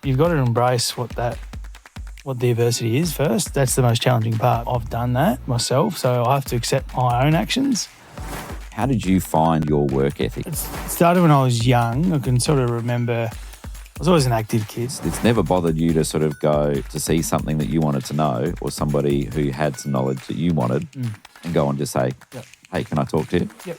You've got to embrace what the adversity is first. That's the most challenging part. I've done that myself, so I have to accept my own actions. How did you find your work ethic? It started when I was young. I can sort of remember I was always an active kid. It's never bothered you to sort of go to see something that you wanted to know or somebody who had some knowledge that you wanted and go and just say, hey, can I talk to you? Yep.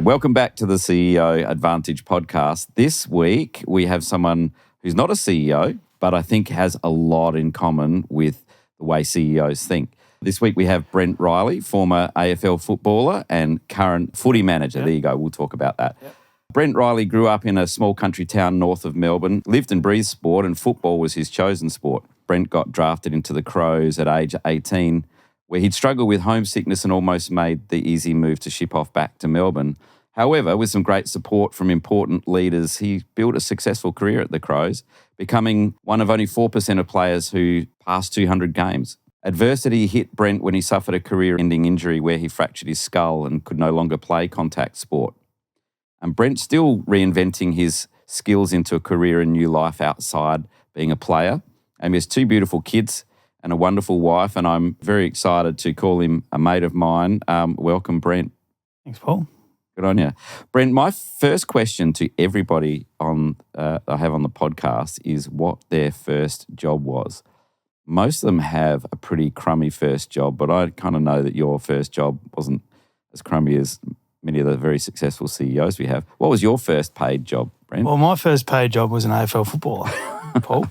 Welcome back to the CEO Advantage podcast. This week, we have someone who's not a CEO, but I think has a lot in common with the way CEOs think. This week, we have Brent Reilly, former AFL footballer and current footy manager. There you go. We'll talk about that. Brent Reilly grew up in a small country town north of Melbourne, lived and breathed sport, and football was his chosen sport. Brent got drafted into the Crows at age 18, where he'd struggled with homesickness and almost made the easy move to ship off back to Melbourne. However, with some great support from important leaders, he built a successful career at the Crows, becoming one of only 4% of players who passed 200 games. Adversity hit Brent when he suffered a career-ending injury where he fractured his skull and could no longer play contact sport. And Brent's still reinventing his skills into a career and new life outside being a player. And he has two beautiful kids and a wonderful wife, and I'm very excited to call him a mate of mine. Welcome, Brent. Thanks, Paul. Good on you. Brent, my first question to everybody I have on the podcast is what their first job was. Most of them have a pretty crummy first job, but I kind of know that your first job wasn't as crummy as many of the very successful CEOs we have. What was your first paid job, Brent? Well, my first paid job was an AFL footballer, Paul.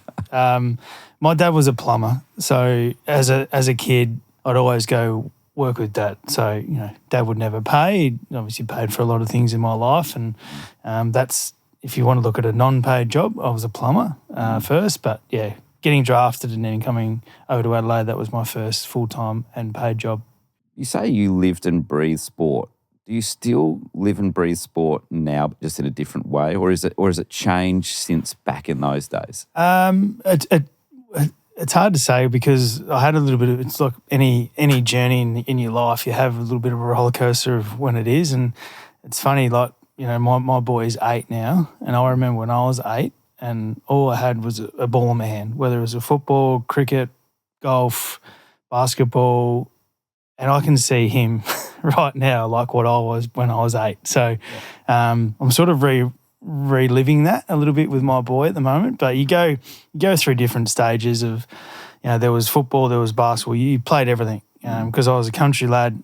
My dad was a plumber, so as a kid, I'd always go work with Dad. So, Dad would never pay. He obviously paid for a lot of things in my life, and that's, if you want to look at a non-paid job, I was a plumber first, but getting drafted and then coming over to Adelaide, that was my first full-time and paid job. You say you lived and breathed sport. Do you still live and breathe sport now, but just in a different way, or is it changed since back in those days? It's hard to say because I had a little bit of, it's like any journey in your life, you have a little bit of a roller coaster of when it is. And it's funny, like, my boy is 8 now, and I remember when I was 8 and all I had was a ball in my hand, whether it was a football, cricket, golf, basketball, and I can see him right now like what I was when I was 8. So I'm sort of reliving that a little bit with my boy at the moment, but you go through different stages of, there was football, there was basketball, you played everything. Because I was a country lad,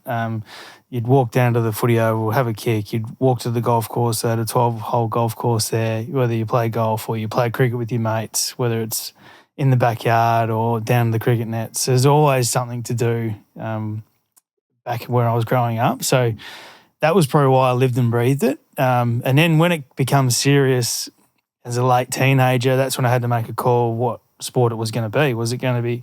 you'd walk down to the footy oval, have a kick, you'd walk to the golf course, they had a 12-hole golf course there, whether you play golf or you play cricket with your mates, whether it's in the backyard or down the cricket nets, there's always something to do back when I was growing up. So that was probably why I lived and breathed it. And then when it becomes serious as a late teenager, that's when I had to make a call what sport it was going to be. Was it going to be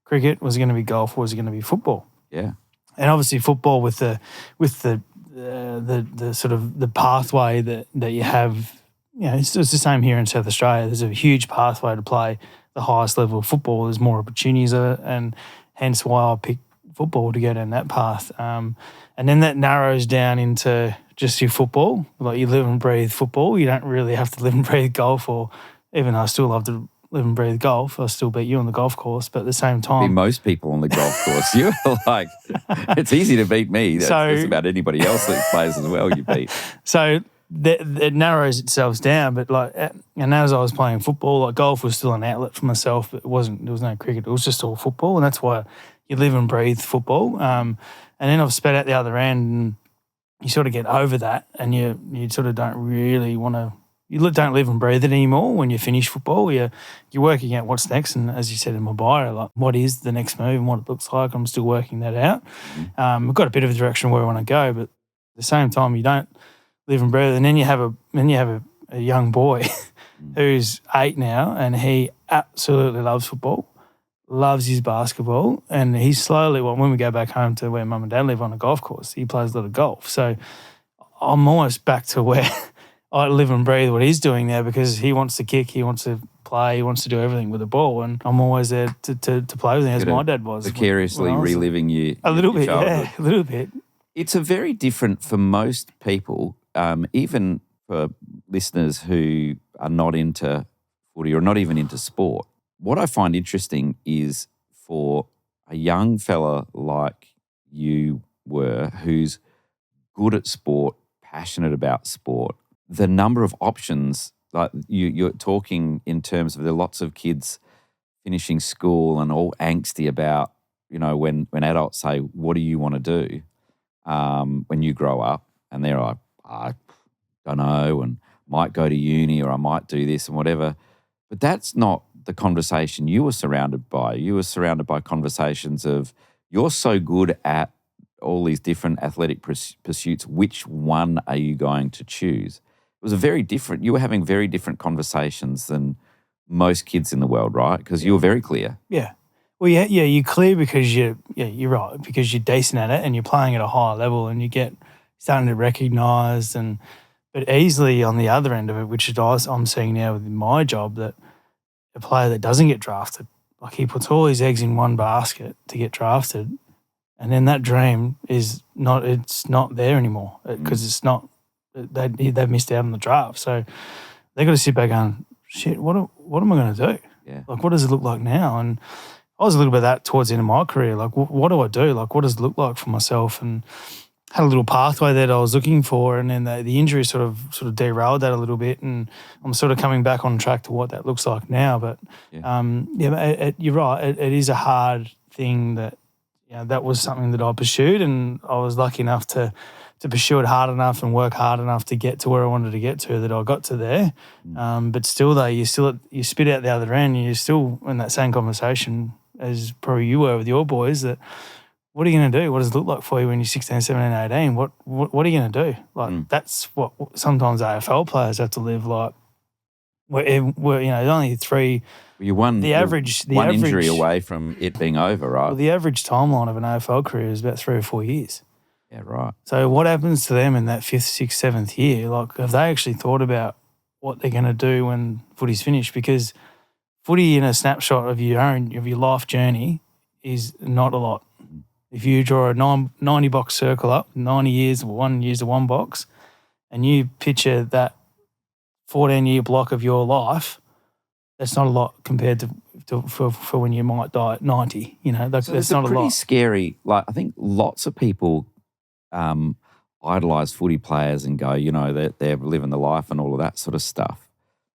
cricket? Was it going to be golf? Or was it going to be football? Yeah. And obviously football with the sort of the pathway that you have, it's the same here in South Australia. There's a huge pathway to play the highest level of football. There's more opportunities, and hence why I picked football to go down that path. And then that narrows down into just your football. Like, you live and breathe football. You don't really have to live and breathe golf, or even though I still love to live and breathe golf, I'll still beat you on the golf course. But at the same time, beat most people on the golf course. You're like, it's easy to beat me. That's just about anybody else that plays as well you beat. So it narrows itself down. But and as I was playing football, like, golf was still an outlet for myself, but there was no cricket. It was just all football, and that's why you live and breathe football. And then I've sped out the other end, and you sort of get over that, and you sort of don't really want to. You don't live and breathe it anymore when you finish football. You're working out what's next, and as you said in my bio, like, what is the next move and what it looks like. I'm still working that out. I've got a bit of a direction where I want to go, but at the same time, you don't live and breathe. And then you have a young boy who's 8 now, and he absolutely loves football, loves his basketball, and he's slowly, when we go back home to where Mum and Dad live on a golf course, he plays a lot of golf. So I'm almost back to where I live and breathe what he's doing now, because he wants to kick, he wants to play. He wants to do everything with the ball, and I'm always there to play with him, as my dad was. Vicariously when I was reliving a little bit, childhood. a little bit. It's a very different for most people, even for listeners who are not into footy or not even into sport. What I find interesting is for a young fella like you were, who's good at sport, passionate about sport, the number of options, like you're talking in terms of there are lots of kids finishing school and all angsty about, when adults say, what do you want to do when you grow up? And they're like, I don't know, and might go to uni or I might do this and whatever. But that's not the conversation you were surrounded by. You were surrounded by conversations of, you're so good at all these different athletic pursuits, which one are you going to choose? It was you were having very different conversations than most kids in the world, right? Because you were very clear. Yeah. Well, yeah, you're clear because you're right, because you're decent at it and you're playing at a higher level and you get starting to recognise but easily on the other end of it, which is I'm seeing now with my job, that a player that doesn't get drafted, like he puts all his eggs in one basket to get drafted, and then that dream it's not there anymore because it's not, they've missed out on the draft. So they got to sit back going, shit, what am I going to do? Yeah. Like, what does it look like now? And I was a little bit of that towards the end of my career. Like, what do I do? Like, what does it look like for myself? And had a little pathway that I was looking for, and then the injury sort of derailed that a little bit, and I'm sort of coming back on track to what that looks like now. But you're right. It is a hard thing that that was something that I pursued, and I was lucky enough to pursue it hard enough and work hard enough to get to where I wanted to get to, that I got to there. But still, though, you spit out the other end, and you're still in that same conversation as probably you were with your boys, that what are you going to do? What does it look like for you when you're 16, 17, 18? What are you going to do? Like, that's what sometimes AFL players have to live like. We're there's only three. You won the average injury away from it being over, right? Well, the average timeline of an AFL career is about 3 or 4 years. Yeah, right. So what happens to them in that 5th, 6th, 7th year? Like, have they actually thought about what they're going to do when footy's finished? Because footy in a snapshot of your life journey is not a lot. If you draw a 90-box circle up, 90 years, 1 year's to one box, and you picture that 14-year block of your life, that's not a lot compared for when you might die at 90. That's not a lot. Pretty scary. Like, I think lots of people idolise footy players and go, they're living the life and all of that sort of stuff,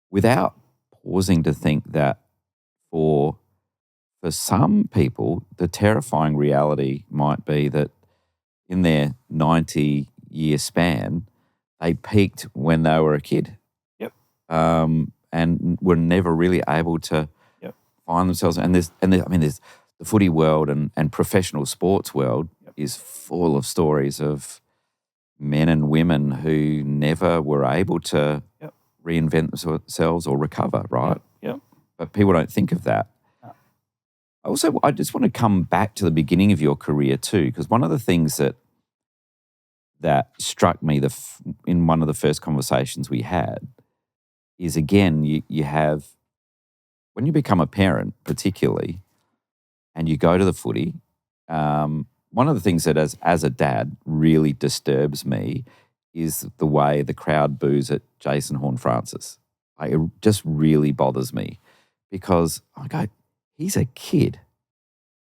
without pausing to think that for some people, the terrifying reality might be that in their 90-year span, they peaked when they were a kid. Yep. And were never really able to find themselves. And there's the footy world and professional sports world is full of stories of men and women who never were able to reinvent themselves or recover, right? Yep. But people don't think of that. I just want to come back to the beginning of your career too, because one of the things that struck me in one of the first conversations we had is, again, you have, when you become a parent particularly, and you go to the footy, one of the things that as a dad really disturbs me is the way the crowd boos at Jason Horne-Francis. It just really bothers me, because I go, he's a kid,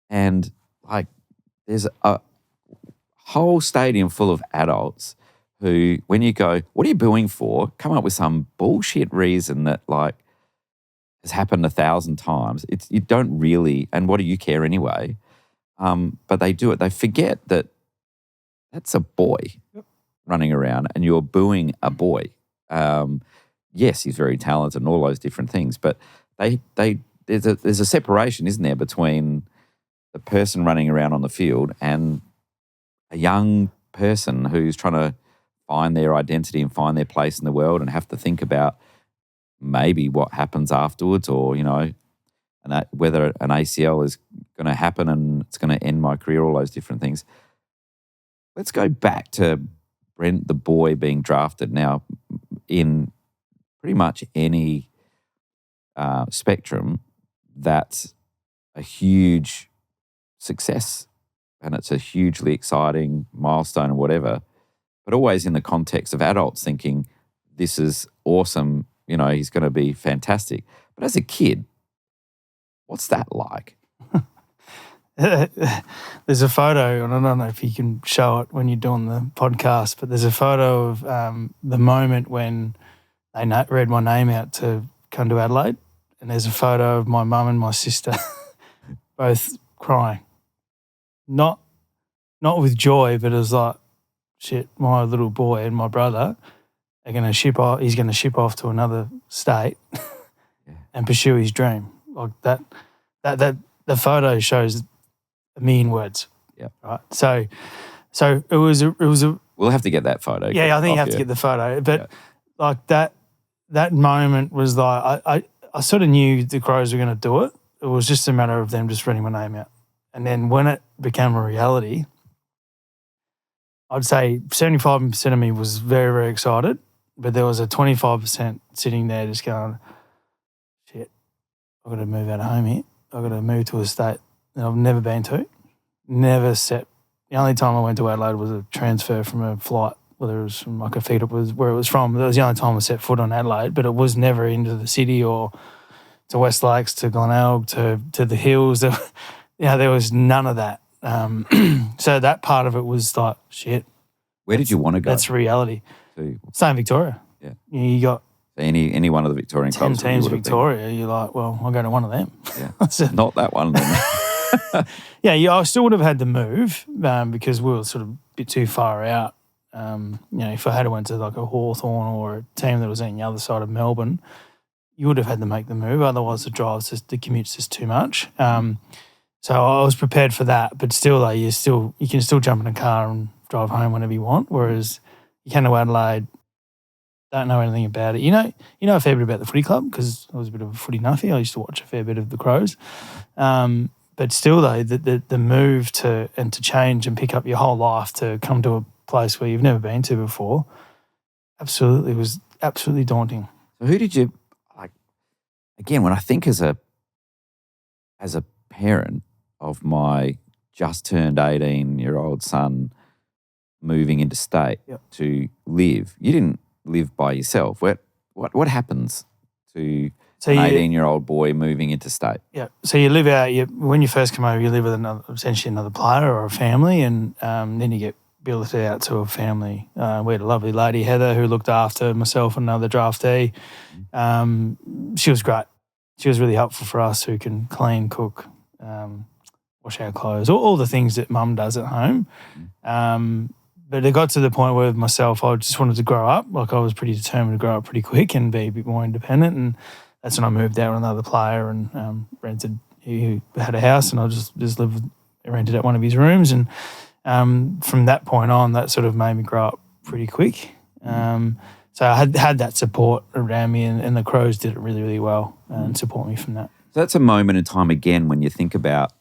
and like there's a whole stadium full of adults who, when you go, what are you booing for? Come up with some bullshit reason that like has happened 1,000 times. You don't really, and what do you care anyway? But they do it. They forget that that's a boy running around, and you're booing a boy. Yes, he's very talented and all those different things, but there's a separation, isn't there, between the person running around on the field and a young person who's trying to find their identity and find their place in the world and have to think about maybe what happens afterwards, or, and that whether an ACL is going to happen and it's going to end my career, all those different things. Let's go back to Brent, the boy, being drafted now in pretty much any spectrum, that's a huge success and it's a hugely exciting milestone or whatever, but always in the context of adults thinking, this is awesome, he's going to be fantastic. But as a kid, what's that like? There's a photo, and I don't know if you can show it when you're doing the podcast, but there's a photo of the moment when they read my name out to come to Adelaide, and there's a photo of my mum and my sister both crying. Not with joy, but it was like, shit, my little boy and my brother are going to ship off. He's going to ship off to another state and pursue his dream. Like that. The photo shows a million words. Yeah. Right. So it was a. We'll have to get that photo. Yeah, I think you have to get the photo. But like that moment was like I sort of knew the Crows were going to do it. It was just a matter of them just reading my name out. And then when it became a reality, I'd say 75% of me was very, very excited, but there was a 25% sitting there just going, shit, I've got to move out of home here. I've got to move to a state that I've never been to, never set. The only time I went to Adelaide was a transfer from a flight, whether it was from like a feed up was where it was from. That was the only time I set foot on Adelaide, but it was never into the city or to West Lakes, to Glenelg, to the hills. There was none of that. So that part of it was like, shit. Where did you want to go? That's reality. Same Victoria. Yeah. You got any one of the Victorian 10 clubs. 10 teams Victoria. You're like, well, I'll go to one of them. Yeah. So, not that one then. I still would have had to move because we were sort of a bit too far out. If I had went to like a Hawthorn or a team that was on the other side of Melbourne, you would have had to make the move. Otherwise, the commute's just too much. So I was prepared for that, but still, like, you can still jump in a car and drive home whenever you want. Whereas you come to Adelaide, don't know anything about it. You know a fair bit about the footy club because I was a bit of a footy nuffy. I used to watch a fair bit of the Crows. But still, though, the move to change and pick up your whole life to come to a place where you've never been to before, was absolutely daunting. So who did you like? Again, when I think as a parent of my just turned 18-year-old son moving interstate to live, you didn't live by yourself. What happens to an 18-year-old boy moving interstate? Yeah. So you live out. When you first come over, you live with essentially another player or a family, and then you get billeted out to a family. We had a lovely lady, Heather, who looked after myself and another draftee. She was great. She was really helpful for us who can clean, cook, wash our clothes, all the things that mum does at home. But it got to the point where with myself, I just wanted to grow up. Like I was pretty determined to grow up pretty quick and be a bit more independent. And that's when I moved out with another player and rented. He had a house and I just rented out one of his rooms. And from that point on, that sort of made me grow up pretty quick. So I had that support around me, and the Crows did it really, really well and support me from that. So that's a moment in time again when you think about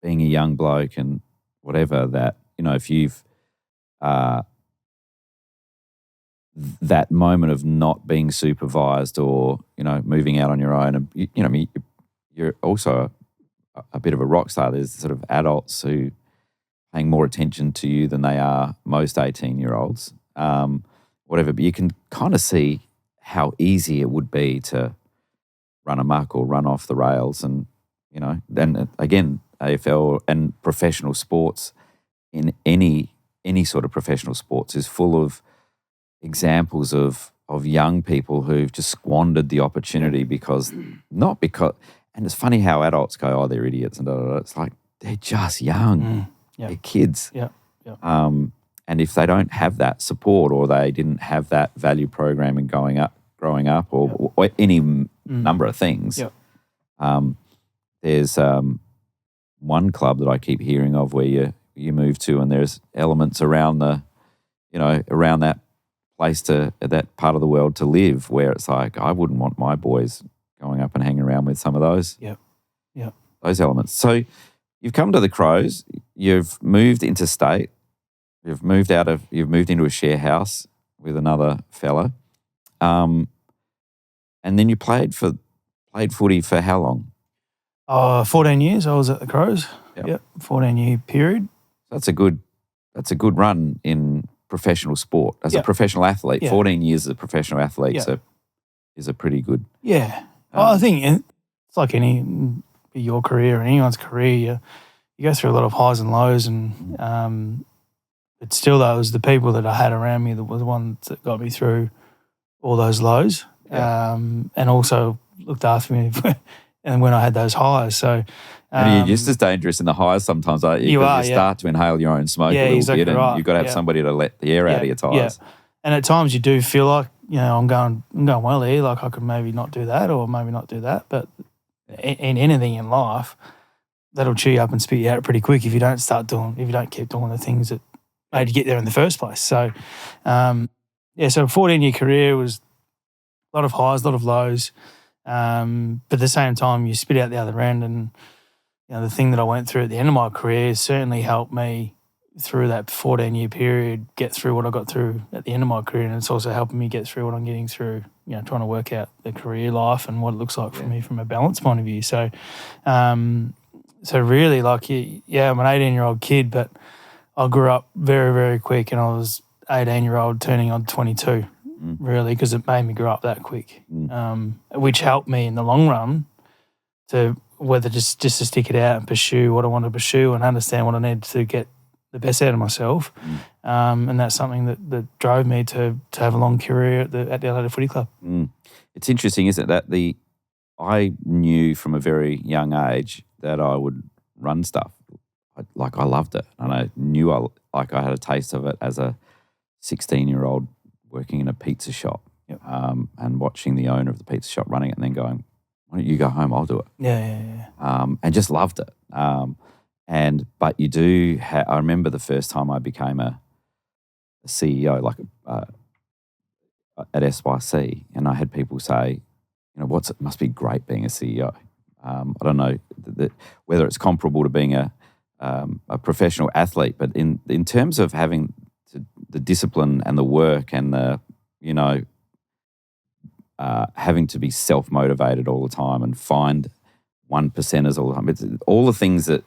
being a young bloke and whatever that, if you've that moment of not being supervised or, moving out on your own, and you're also a bit of a rock star. There's sort of adults who paying more attention to you than they are most 18-year-olds. Whatever, but you can kind of see how easy it would be to run amok or run off the rails. And, then again, AFL and professional sports in any sort of professional sports is full of examples of young people who've just squandered the opportunity and it's funny how adults go, oh, they're idiots and da, da, da. It's like, they're just young. They're kids. Yeah. And if they don't have that support or they didn't have that value programming growing up or any number of things, there's one club that I keep hearing of where you move to and there's elements around around that place that part of the world to live where it's like, I wouldn't want my boys going up and hanging around with some of those. Those elements. So you've come to the Crows, you've moved interstate. You've moved into a share house with another fella. And then you played footy for how long? 14 years I was at the Crows. Yep, 14-year period. That's a good run in professional sport. As a professional athlete, 14 years as a professional athlete is a pretty good. Yeah. Well, I think it's like your career or anyone's career, you go through a lot of highs and lows, and but still, though, it was the people that I had around me that were the ones that got me through all those lows, and also looked after me and when I had those highs. So and you're just as dangerous in the highs sometimes, aren't you? You start to inhale your own smoke a little bit, and you've got to have somebody to let the air out of your tyres. Yeah. And at times you do feel like, I'm going well here, like I could maybe not do that or maybe not do that. But in anything in life, that'll chew you up and spit you out pretty quick if you don't keep doing the things that made you get there in the first place. So, so a 14-year career was a lot of highs, a lot of lows. But at the same time, you spit out the other end, and the thing that I went through at the end of my career certainly helped me through that 14-year period get through what I got through at the end of my career, and it's also helping me get through what I'm getting through, trying to work out the career life and what it looks like for me from a balance point of view. So, really, like, I'm an 18-year-old kid, but I grew up very, very quick, and I was 18-year-old turning on 22. Really, because it made me grow up that quick, which helped me in the long run to whether just to stick it out and pursue what I want to pursue and understand what I need to get the best out of myself. And that's something that drove me to have a long career at the Adelaide Footy Club. It's interesting, isn't it, that I knew from a very young age that I would run stuff. I loved it, and I knew I had a taste of it as a 16-year-old working in a pizza shop, and watching the owner of the pizza shop running it and then going, why don't you go home, I'll do it. And just loved it. But you do I remember the first time I became a CEO, at SYC, and I had people say, it must be great being a CEO. I don't know whether it's comparable to being a professional athlete, but in terms of having the discipline and the work and the, having to be self-motivated all the time and find 1%ers all the time. It's all the things that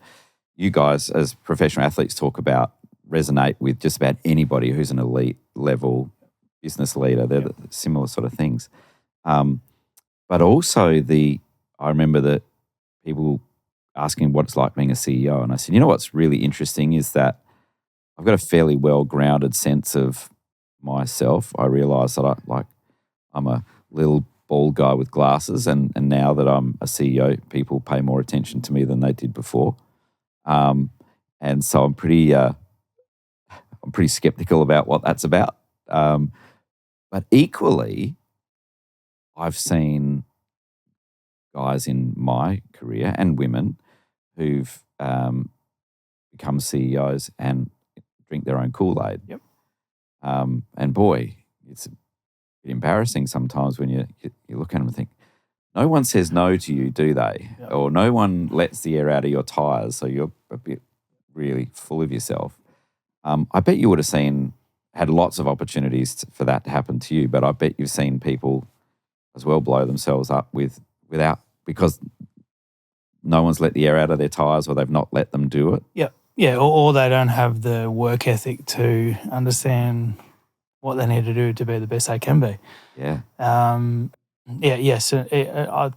you guys as professional athletes talk about resonate with just about anybody who's an elite level business leader. They're the similar sort of things. But also I remember that people asking what it's like being a CEO. And I said, what's really interesting is that I've got a fairly well-grounded sense of myself. I realise that I'm a little bald guy with glasses, and now that I'm a CEO, people pay more attention to me than they did before. And so I'm pretty skeptical about what that's about. But equally, I've seen guys in my career and women who've become CEOs and drink their own Kool-Aid. And boy, it's a bit embarrassing sometimes when you look at them and think, no one says no to you, do they? Or no one lets the air out of your tyres, so you're a bit really full of yourself. I bet you would have had lots of opportunities for that to happen to you, but I bet you've seen people as well blow themselves up because no one's let the air out of their tyres, or they've not let them do it. Yeah, or they don't have the work ethic to understand what they need to do to be the best they can be. Yes, I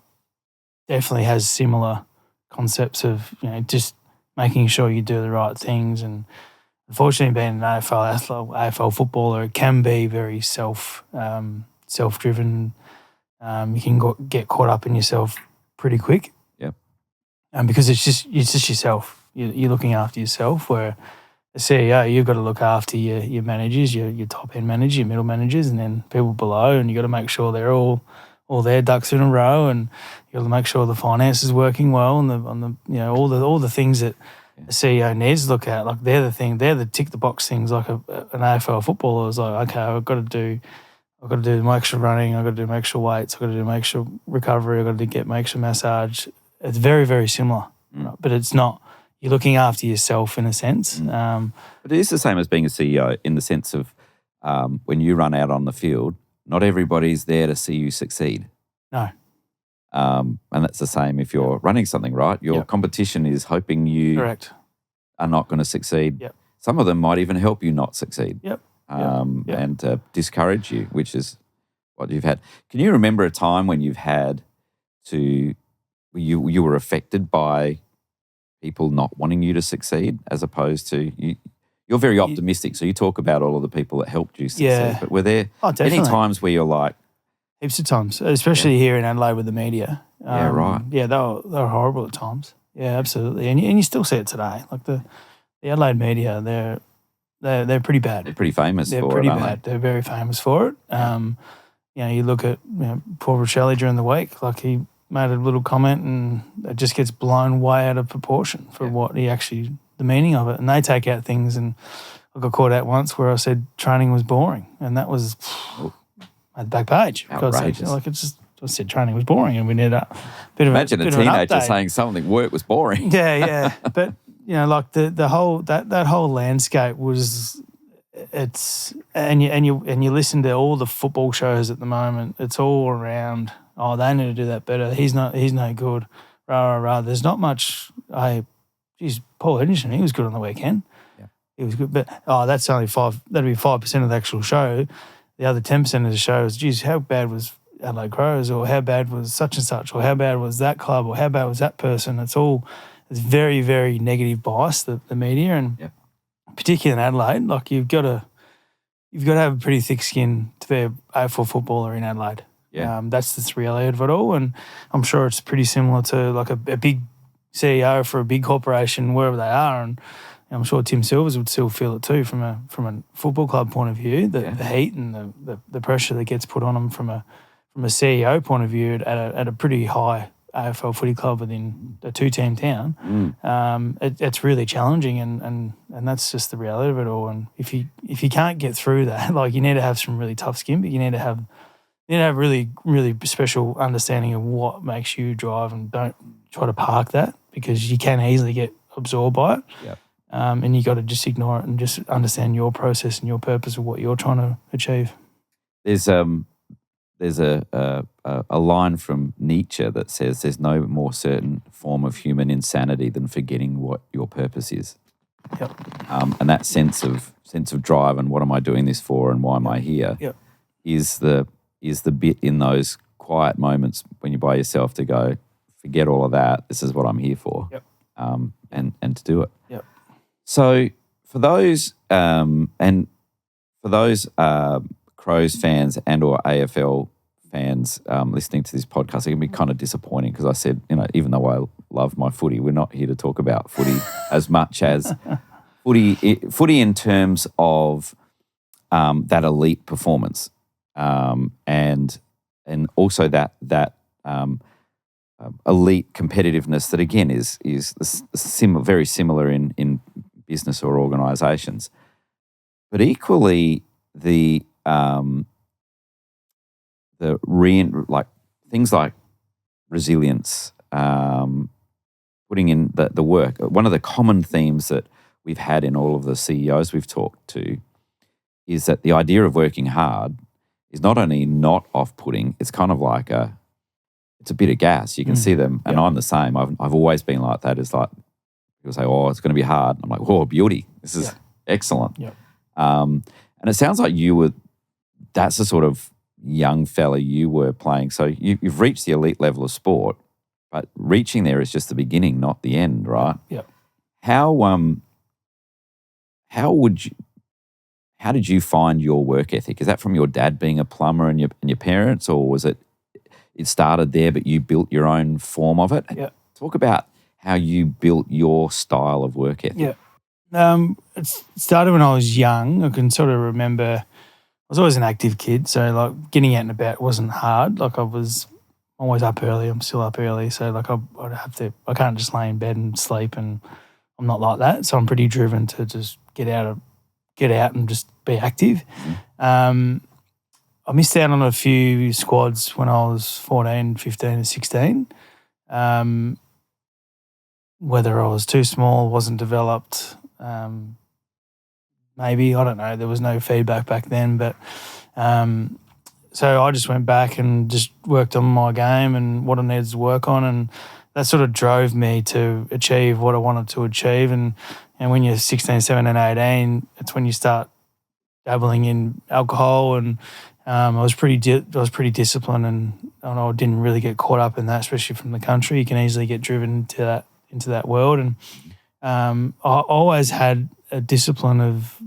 definitely has similar concepts of just making sure you do the right things. And unfortunately, being an AFL footballer, it can be very self-driven. You can get caught up in yourself pretty quick. Because it's just yourself. You're looking after yourself, where a CEO, you've got to look after your managers, your top-end managers, your middle managers, and then people below, and you've got to make sure they're all their ducks in a row, and you've got to make sure the finance is working well, and all the things that a CEO needs to look at. Like they're the tick-the-box things, like an AFL footballer is like, okay, I've got to do my extra running, I've got to do my extra weights, I've got to do my extra recovery, I've got to get my extra massage. It's very, very similar, right? But it's not. You're looking after yourself in a sense. But it is the same as being a CEO in the sense of when you run out on the field, not everybody's there to see you succeed. No. And that's the same if you're running something, right? Your competition is hoping you Correct. are not going to succeed. Yep. Some of them might even help you not succeed. Yep. And discourage you, which is what you've had. Can you remember a time when you've had you were affected by people not wanting you to succeed, as opposed to you're very optimistic, so you talk about all of the people that helped you succeed. Yeah. But were there any times where you're like, heaps of times, especially here in Adelaide with the media. Right. Yeah, they were horrible at times. Yeah, absolutely. And you still see it today. Like the Adelaide media, they're pretty bad. They're pretty famous for it, They're pretty bad. They're very famous for it. You look at Paul Reilly during the week, like he made a little comment and it just gets blown way out of proportion for what he actually, the meaning of it. And they take out things, and I got caught out once where I said training was boring, and that was at the back page. Outrageous. Like it's just, I said training was boring, and we need a bit of Imagine a teenager saying something, work was boring. Yeah. But like the whole that whole landscape was, and you listen to all the football shows at the moment. It's all around. Oh, they need to do that better. He's no good. Rah. There's not much. Paul Henderson, he was good on the weekend. Yeah. He was good, but that's only 5. That'd be 5% of the actual show. The other 10% of the show is, geez, how bad was Adelaide Crows, or how bad was such and such, or how bad was that club, or how bad was that person. It's very, very negative bias, the media, and particularly in Adelaide, like you've got to have a pretty thick skin to be an AFL footballer in Adelaide. Yeah. That's the reality of it all, and I'm sure it's pretty similar to like a big CEO for a big corporation, wherever they are, and I'm sure Tim Silvers would still feel it too from a football club point of view, the heat and the pressure that gets put on them from a CEO point of view at a pretty high AFL footy club within a 2-team town. It's really challenging, and that's just the reality of it all. And if you can't get through that, like you need to have some really tough skin, but you need to have really, really special understanding of what makes you drive, and don't try to park that, because you can easily get absorbed by it. Yep. And you got to just ignore it and just understand your process and your purpose of what you're trying to achieve. There's a line from Nietzsche that says there's no more certain form of human insanity than forgetting what your purpose is. Yep. And that sense of drive and what am I doing this for and why am I here is the bit in those quiet moments when you're by yourself to go, forget all of that. This is what I'm here for. Yep. And to do it. Yep. So for those Crows fans and or AFL fans listening to this podcast, it can be kind of disappointing, because I said, even though I love my footy, we're not here to talk about footy as much as footy in terms of that elite performance, and also that elite competitiveness that again is very similar in business or organisations, but equally things like resilience, putting in the work. One of the common themes that we've had in all of the CEOs we've talked to is that the idea of working hard is not only not off-putting, it's kind of like it's a bit of gas. You can see them, and I'm the same. I've always been like that. It's like people say, "Oh, it's going to be hard." I'm like, "Oh, beauty! This is excellent." Yep. And it sounds like that's the sort of young fella you were playing. So you've reached the elite level of sport, but reaching there is just the beginning, not the end, right? Yep. How did you find your work ethic? Is that from your dad being a plumber and your parents, or was it started there but you built your own form of it? Yeah. Talk about how you built your style of work ethic. Yeah. It started when I was young. I can sort of remember I was always an active kid, so like getting out and about wasn't hard. Like I was always up early. I'm still up early, so like I can't just lay in bed and sleep, and I'm not like that. So I'm pretty driven to just get out and just be active. I missed out on a few squads when I was 14, 15 and 16. Whether I was too small, wasn't developed, maybe, I don't know. There was no feedback back then, but so I just went back and just worked on my game and what I needed to work on, and that sort of drove me to achieve what I wanted to achieve. And when you're 16, 17, 18, it's when you start dabbling in alcohol, and I was pretty disciplined, and I didn't really get caught up in that, especially from the country. You can easily get driven into that world, and I always had a discipline of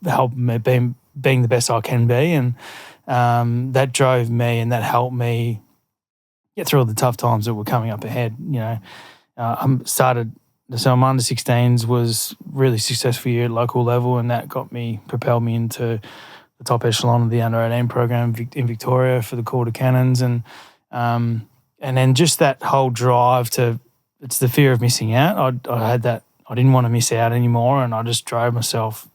helping me being the best I can be, and that drove me, and that helped me get through all the tough times that were coming up ahead. I started. So my under-16s was really successful year at local level, and that propelled me into the top echelon of the under-18 program in Victoria for the Calder Cannons, and then just that whole drive it's the fear of missing out. I had that. I didn't want to miss out anymore, and I just drove myself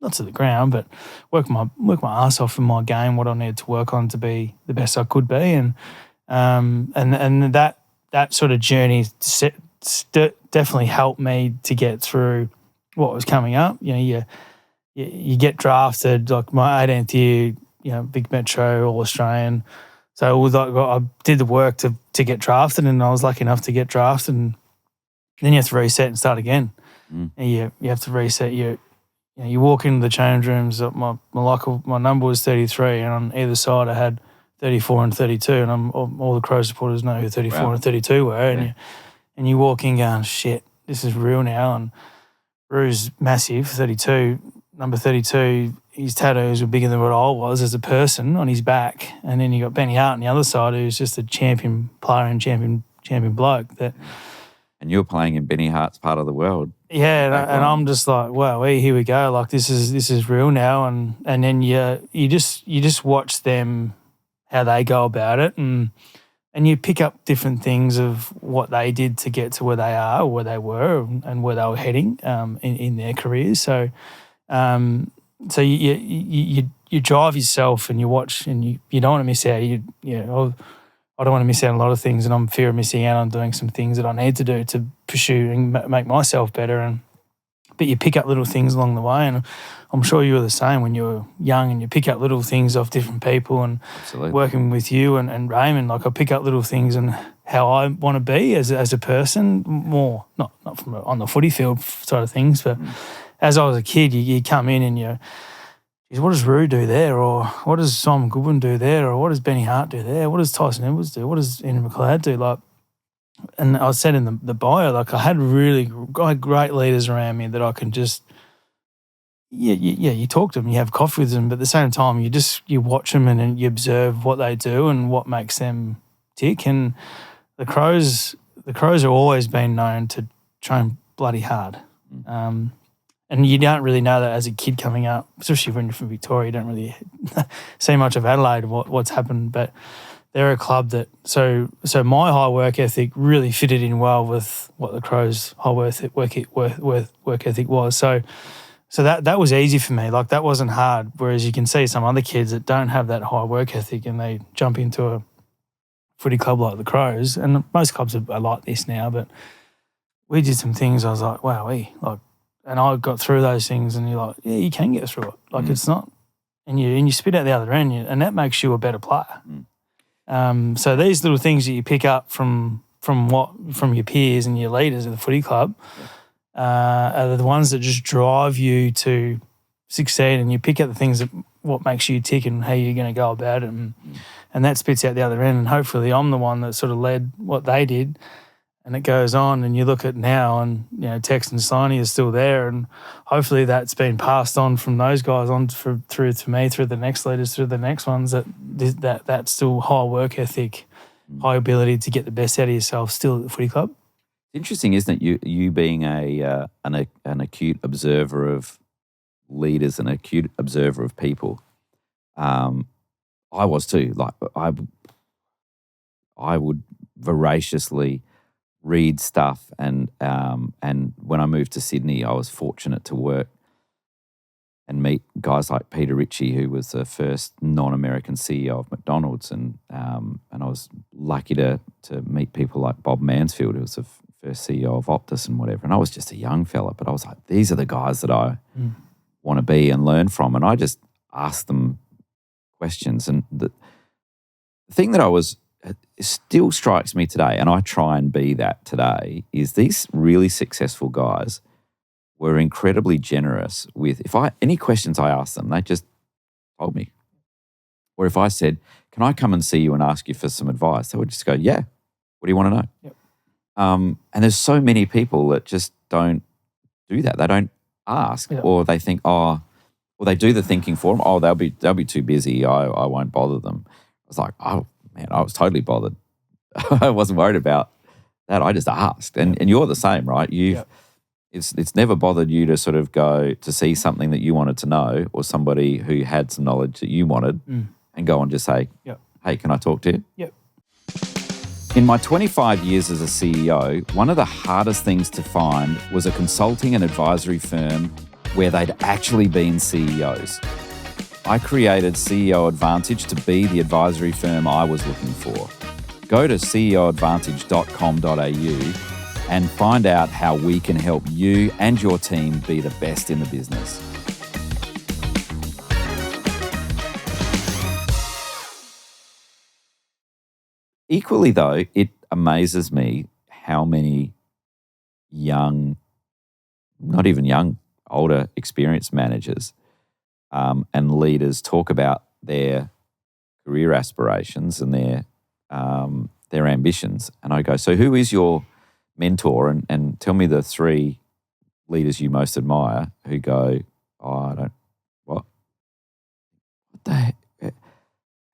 not to the ground, but work my ass off in my game, what I needed to work on to be the best I could be, and that sort of journey definitely helped me to get through what was coming up. You get drafted, like my 18th year, big metro, all Australian. So it was like I did the work to get drafted, and I was lucky enough to get drafted, and then you have to reset and start again. And you have to reset. You walk into the change rooms. My number was 33, and on either side I had 34 and 32, and all the Crow supporters know who 34 and 32 were, and you walk in going, shit, this is real now. And Rue's massive, 32, number 32, his tattoos were bigger than what I was as a person on his back. And then you got Benny Hart on the other side, who's just a champion player and champion bloke. And you're playing in Benny Hart's part of the world. Yeah, and I'm just like, wow, here we go. Like this is real now. And then you just watch them, how they go about it, and you pick up different things of what they did to get to where they are, or where they were, and where they were heading in their careers. So, so you drive yourself, and you watch, and you don't want to miss out. I don't want to miss out on a lot of things, and I'm fear of missing out on doing some things that I need to do to pursue and make myself better. But you pick up little things along the way, and I'm sure you were the same when you were young, and you pick up little things off different people, and Absolutely. Working with you and Raymond, like I pick up little things and how I want to be as a person, more not from on the footy field side of things, but as I was a kid, you come in and what does Rue do there, or what does Simon Goodwin do there, or what does Benny Hart do there, what does Tyson Edwards do, what does Andrew McLeod do, like. And I said in the bio, like I had great leaders around me that I can just, you talk to them, you have coffee with them, but at the same time, you watch them and you observe what they do and what makes them tick. And the Crows have always been known to train bloody hard. And you don't really know that as a kid coming up, especially when you're from Victoria, you don't really see much of Adelaide, what's happened, but they're a club that so my high work ethic really fitted in well with what the Crows' high work ethic was. So that was easy for me. Like that wasn't hard. Whereas you can see some other kids that don't have that high work ethic and they jump into a footy club like the Crows, and most clubs are like this now. But we did some things. I was like, wow, and I got through those things, and you're like, yeah, you can get through it. Like it's not, and you spit out the other end, and that makes you a better player. So these little things that you pick up from your peers and your leaders at the footy club are the ones that just drive you to succeed, and you pick up the things that what makes you tick and how you're going to go about it, and that spits out the other end. And hopefully I'm the one that sort of led what they did, and it goes on. And you look at now, and Tex and Sliney are still there, and hopefully that's been passed on from those guys on through to me, through the next leaders, through the next ones. That's still high work ethic, high ability to get the best out of yourself still at the footy club. Interesting, isn't it? You being an acute observer of leaders, an acute observer of people. I was too. Like I would voraciously read stuff, and when I moved to Sydney, I was fortunate to work and meet guys like Peter Ritchie, who was the first non-American CEO of McDonald's, and I was lucky to meet people like Bob Mansfield, who was the first CEO of Optus and whatever. And I was just a young fella, but I was like, these are the guys that I want to be and learn from. And I just asked them questions. And the thing that it still strikes me today, and I try and be that today, is these really successful guys were incredibly generous with, any questions I asked them, they just told me. Or if I said, can I come and see you and ask you for some advice? They would just go, yeah, what do you want to know? Yep. And there's so many people that just don't do that. They don't ask, or they think, or they do the thinking for them. Oh, they'll be too busy. I won't bother them. I was like, oh man, I was totally bothered. I wasn't worried about that. I just asked, and you're the same, right? It's never bothered you to sort of go to see something that you wanted to know, or somebody who had some knowledge that you wanted, and go and just say, hey, can I talk to you? Yep. In my 25 years as a CEO, one of the hardest things to find was a consulting and advisory firm where they'd actually been CEOs. I created CEO Advantage to be the advisory firm I was looking for. Go to ceoadvantage.com.au and find out how we can help you and your team be the best in the business. Equally, though, it amazes me how many young, not even young, older, experienced managers and leaders talk about their career aspirations and their ambitions. And I go, so who is your mentor? And tell me the three leaders you most admire who go, what the heck?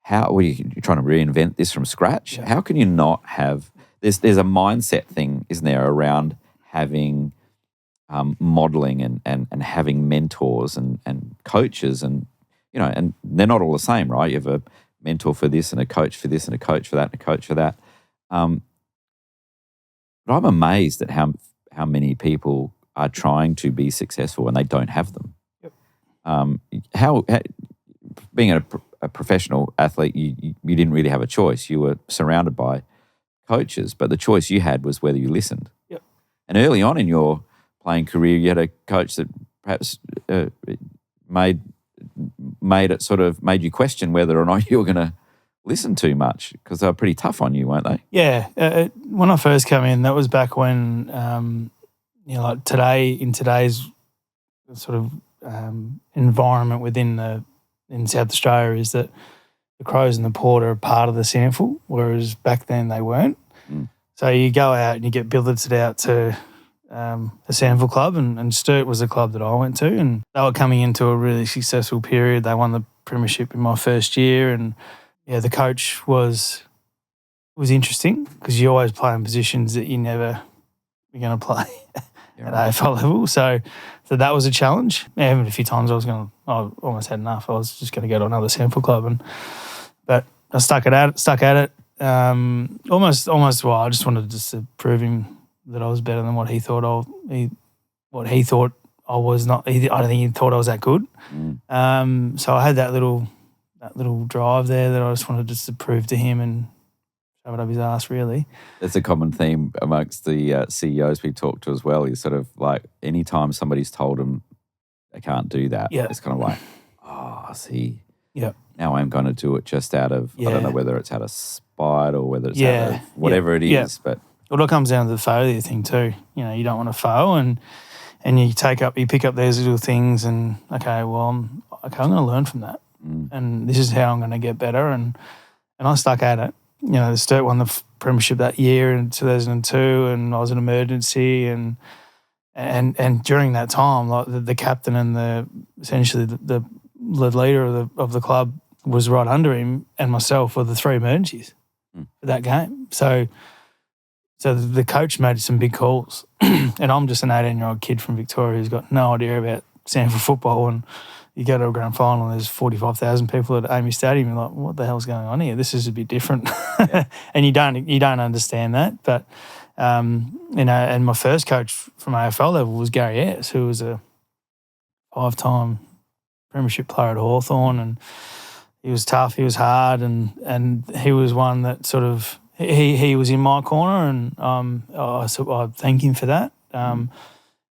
How are you trying to reinvent this from scratch? Yeah. How can you not have, there's a mindset thing, isn't there, around having modeling and having mentors and coaches, and and they're not all the same, right? You have a mentor for this and a coach for this and a coach for that and a coach for that. But I'm amazed at how many people are trying to be successful and they don't have them. Yep. How being a professional athlete, you didn't really have a choice. You were surrounded by coaches, but the choice you had was whether you listened. Yep. And early on in your playing career, you had a coach that perhaps made you question whether or not you were going to listen too much, because they were pretty tough on you, weren't they? Yeah. When I first came in, that was back when, like in today's sort of environment in South Australia, is that the Crows and the Port are a part of the SANFL, whereas back then they weren't. So you go out and you get billeted out to a SANFL club, and Sturt was the club that I went to, and they were coming into a really successful period. They won the premiership in my first year, and the coach was interesting because you always play in positions that you never you're going to play at AFL level. So that was a challenge. Even a few times I almost had enough. I was just going to go to another SANFL club, but I stuck at it. Almost. Well, I just wanted to prove him that I was better than what he thought I was not. I don't think he thought I was that good. So I had that little drive there that I just wanted to prove to him and shove it up his ass, really. That's a common theme amongst the CEOs we talk to as well. Is sort of like anytime somebody's told them they can't do that, it's kind of like, see, now I'm going to do it just out of, I don't know whether it's out of spite or whether it's out of whatever it is. But well, it comes down to the failure thing too. You don't want to fail, and you pick up those little things, and I'm going to learn from that, and this is how I'm going to get better, and I stuck at it. The Sturt won the premiership that year in 2002, and I was an emergency, and during that time, like the captain and essentially the leader of the club was right under him, and myself were the three emergencies for that game. So the coach made some big calls, and I'm just an 18-year-old kid from Victoria who's got no idea about SANFL football, and you go to a grand final and there's 45,000 people at Amy Stadium. You're like, what the hell's going on here? This is a bit different, and you don't understand that. But and my first coach from AFL level was Gary Ayres, who was a 5-time premiership player at Hawthorn, and he was tough, he was hard, and he was one that sort of he was in my corner, and I thank him for that.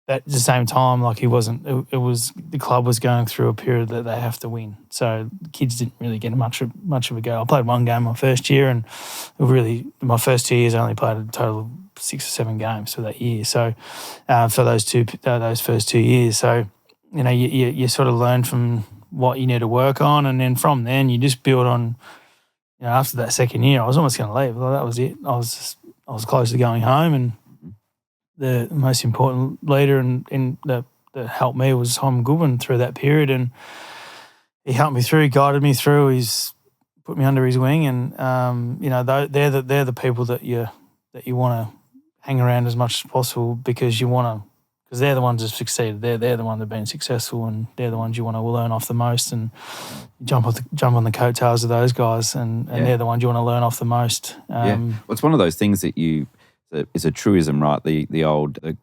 at the same time, like he wasn't. It was the club was going through a period that they have to win, so the kids didn't really get much of a go. I played one game my first year, and my first 2 years I only played a total of 6 or 7 games for that year. So for those first 2 years, so you sort of learn from what you need to work on, and then from then you just build on. After that second year, I was almost going to leave. Well, that was it. I was close to going home, and the most important leader in that helped me was Tom Goodwin through that period, and he helped me through, guided me through. He's put me under his wing, and they're the people that you want to hang around as much as possible because they're the ones that succeeded. They're the ones that have been successful, and they're the ones you want to learn off the most and jump on the coattails of those guys, and they're the ones you want to learn off the most. Well, it's one of those things that is a truism, right? The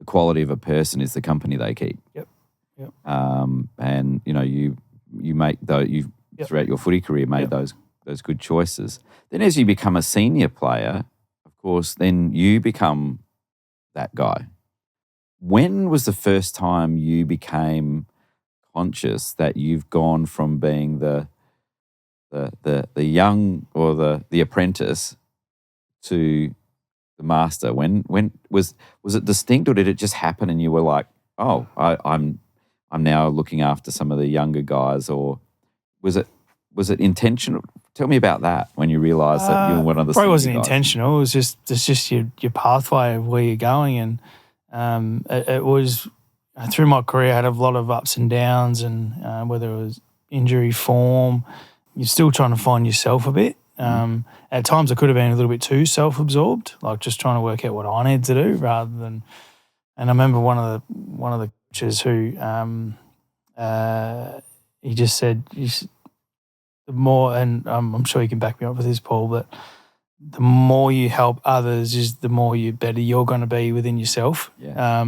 quality of a person is the company they keep. Yep. And you make you throughout your footy career made those good choices. Then as you become a senior player, of course, then you become that guy. When was the first time you became conscious that you've gone from being the young or the apprentice to the master? When was it distinct, or did it just happen and you were like, oh, I'm now looking after some of the younger guys, or was it intentional? Tell me about that, when you realised that you were one of the probably wasn't guys. intentional. It's just your pathway of where you're going, and it was through my career I had a lot of ups and downs, and whether it was injury, form, you're still trying to find yourself a bit. At times I could have been a little bit too self-absorbed, like just trying to work out what I need to do rather than. And I remember one of the coaches who he just said, the more, and I'm sure you can back me up with this, Paul, but the more you help others is the more better you're going to be within yourself. Yeah.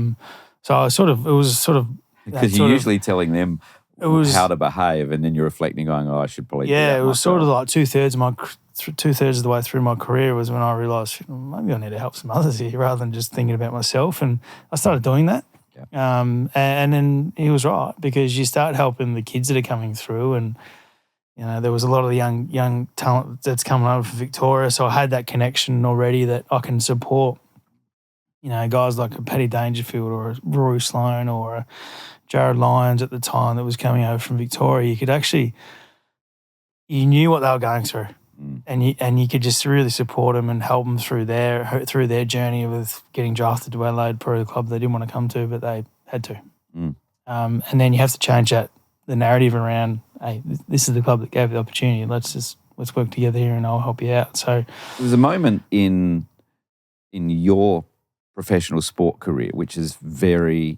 So it was sort of because you're usually telling them how to behave, and then you're reflecting, going, "Oh, I should probably." Do that it was myself. sort of like 2/3 of the way through my career was when I realised maybe I need to help some others here rather than just thinking about myself, and I started doing that. Yeah. And then he was right, because you start helping the kids that are coming through, and there was a lot of the young talent that's coming over from Victoria, so I had that connection already that I can support. Guys like a Paddy Dangerfield or a Rory Sloan or a Jared Lyons at the time that was coming over from Victoria. You knew what they were going through, and you could just really support them and help them through their journey with getting drafted to Adelaide, probably a club they didn't want to come to, but they had to. And then you have to change the narrative around, hey, this is the club that gave the opportunity. Let's work together here, and I'll help you out. So there's a moment in your professional sport career which is very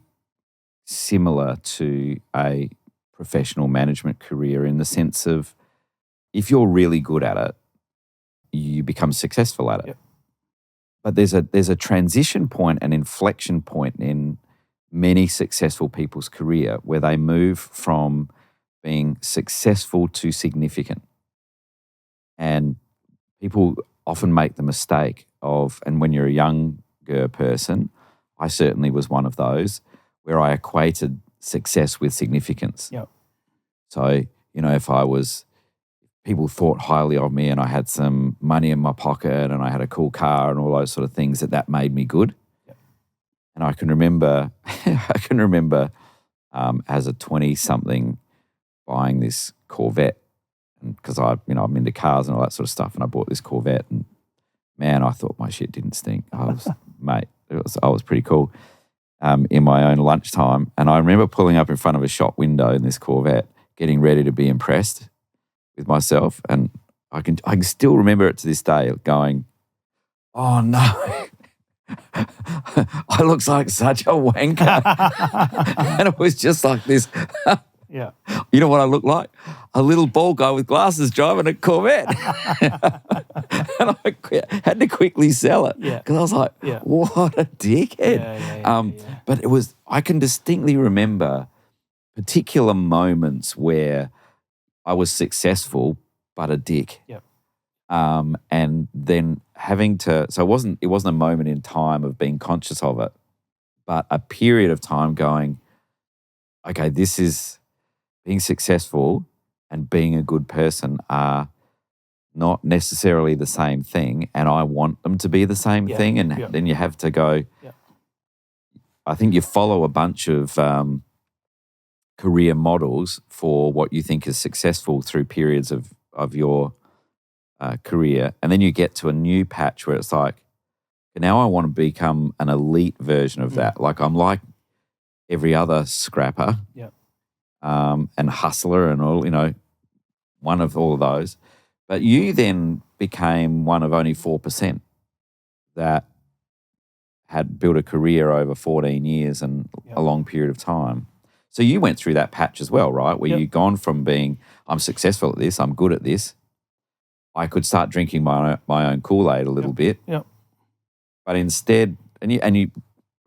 similar to a professional management career, in the sense of, if you're really good at it, you become successful at it. Yep. But there's a transition point, an inflection point in many successful people's career where they move from being successful to significant. And people often make the mistake of, and when you're a younger person, I certainly was one of those, where I equated success with significance. Yep. So, if people thought highly of me and I had some money in my pocket and I had a cool car and all those sort of things, that made me good. Yep. And I can remember as a 20-something buying this Corvette, because I'm into cars and all that sort of stuff, and I bought this Corvette, and man, I thought my shit didn't stink. I was pretty cool in my own lunchtime. And I remember pulling up in front of a shop window in this Corvette, getting ready to be impressed with myself. And I can still remember it to this day, going, oh no, I look like such a wanker. And it was just like this. Yeah. You know what I look like? A little bald guy with glasses driving a Corvette. And I had to quickly sell it, because I was like, what a dickhead. But I can distinctly remember particular moments where I was successful but a dick. Yep. And then having to, so it wasn't a moment in time of being conscious of it, but a period of time going, okay, this is being successful and being a good person are not necessarily the same thing, and I want them to be the same thing. And then you have to go, I think you follow a bunch of career models for what you think is successful through periods of your career. And then you get to a new patch where it's like, now I want to become an elite version of that. Like I'm like every other scrapper and hustler and all, one of all of those. But you then became one of only 4% that had built a career over 14 years and a long period of time. So you went through that patch as well, right? Where you've gone from being, I'm successful at this, I'm good at this. I could start drinking my own Kool-Aid a little bit. Yep. But instead, and you,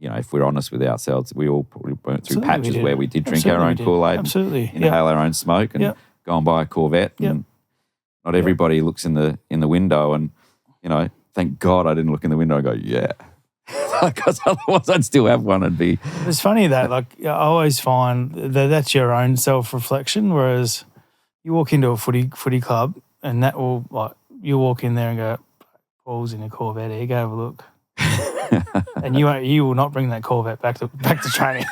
if we're honest with ourselves, we all probably went through patches where we did drink our own Kool-Aid, inhale our own smoke, and go and buy a Corvette. And not everybody looks in the window, and thank God I didn't look in the window and go, yeah, because otherwise I'd still have one and be. It's funny that I always find that that's your own self-reflection, whereas you walk into a footy club and that will you walk in there and go, Paul's in a Corvette here, go have a look. And you will not bring that Corvette back to training.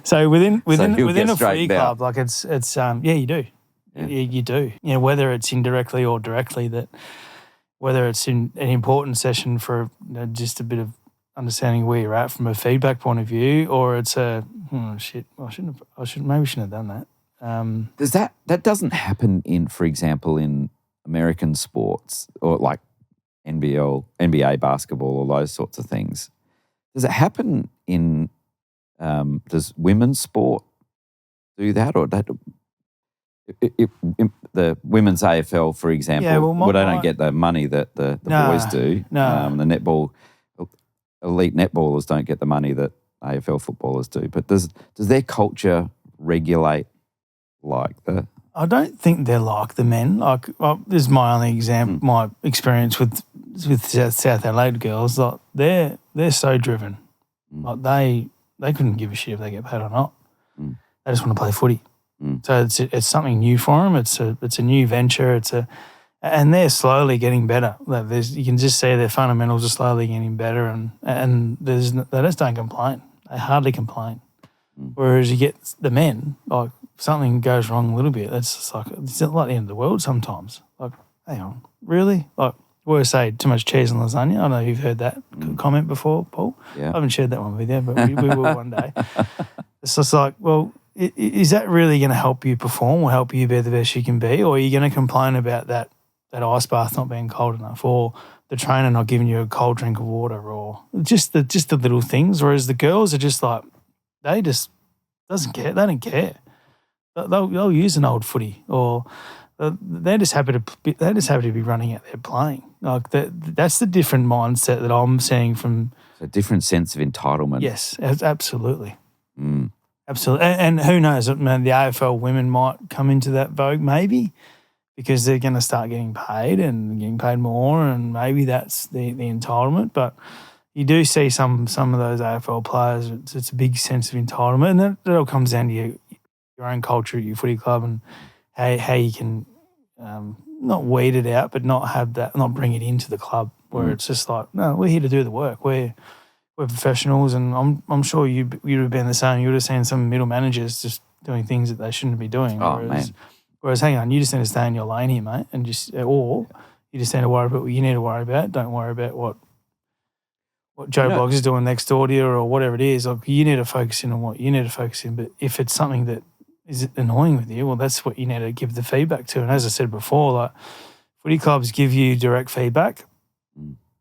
So within a footy club, like it's you do. Yeah. You do. Whether it's indirectly or directly, that whether it's in an important session for just a bit of understanding where you're at from a feedback point of view, or it's maybe shouldn't have done that. Does that doesn't happen for example, in American sports or like NBA basketball or those sorts of things? Does it happen in, does women's sport do that, or that? The women's AFL, for example, they don't get the money that the boys do. No. The netball, elite netballers don't get the money that AFL footballers do. But does their culture regulate like that? I don't think they're like the men. Like this is my only example, my experience with South Adelaide girls. Like they're so driven. Like they couldn't give a shit if they get paid or not. They just want to play footy. So it's something new for them. It's a new venture. And they're slowly getting better. Like you can just see their fundamentals are slowly getting better, and they just don't complain. They hardly complain. Whereas you get the men, like something goes wrong a little bit, it's just like it's like the end of the world sometimes. Like, hang on, really? Like we always say too much cheese on lasagna. I don't know if you've heard that comment before, Paul. Yeah. I haven't shared that one with you, but we will one day. It's just like, well, is that really going to help you perform or help you be the best you can be? Or are you going to complain about that ice bath not being cold enough, or the trainer not giving you a cold drink of water, or just the little things? Whereas the girls are just like, they just doesn't care. They don't care. They'll use an old footy, or they're just happy to be running out there playing. Like that's the different mindset that I'm seeing from a different sense of entitlement. Yes, absolutely. Absolutely. And who knows, man, the AFL women might come into that vogue maybe, because they're going to start getting paid and getting paid more, and maybe that's the entitlement. But you do see some of those AFL players, it's a big sense of entitlement, and that all comes down to your own culture at your footy club, and how you can not weed it out, but not bring it into the club, where it's just like, no, we're here to do the work. We're professionals, and I'm sure you'd have been the same. You would have seen some middle managers just doing things that they shouldn't be doing. Whereas, hang on, you just need to stay in your lane here, mate, and you just need to worry about what you need to worry about. Don't worry about what Joe Bloggs is doing next door to you or whatever it is. Like, you need to focus in on what you need to focus in. But if it's something that is annoying with you, well, that's what you need to give the feedback to. And as I said before, like footy clubs give you direct feedback,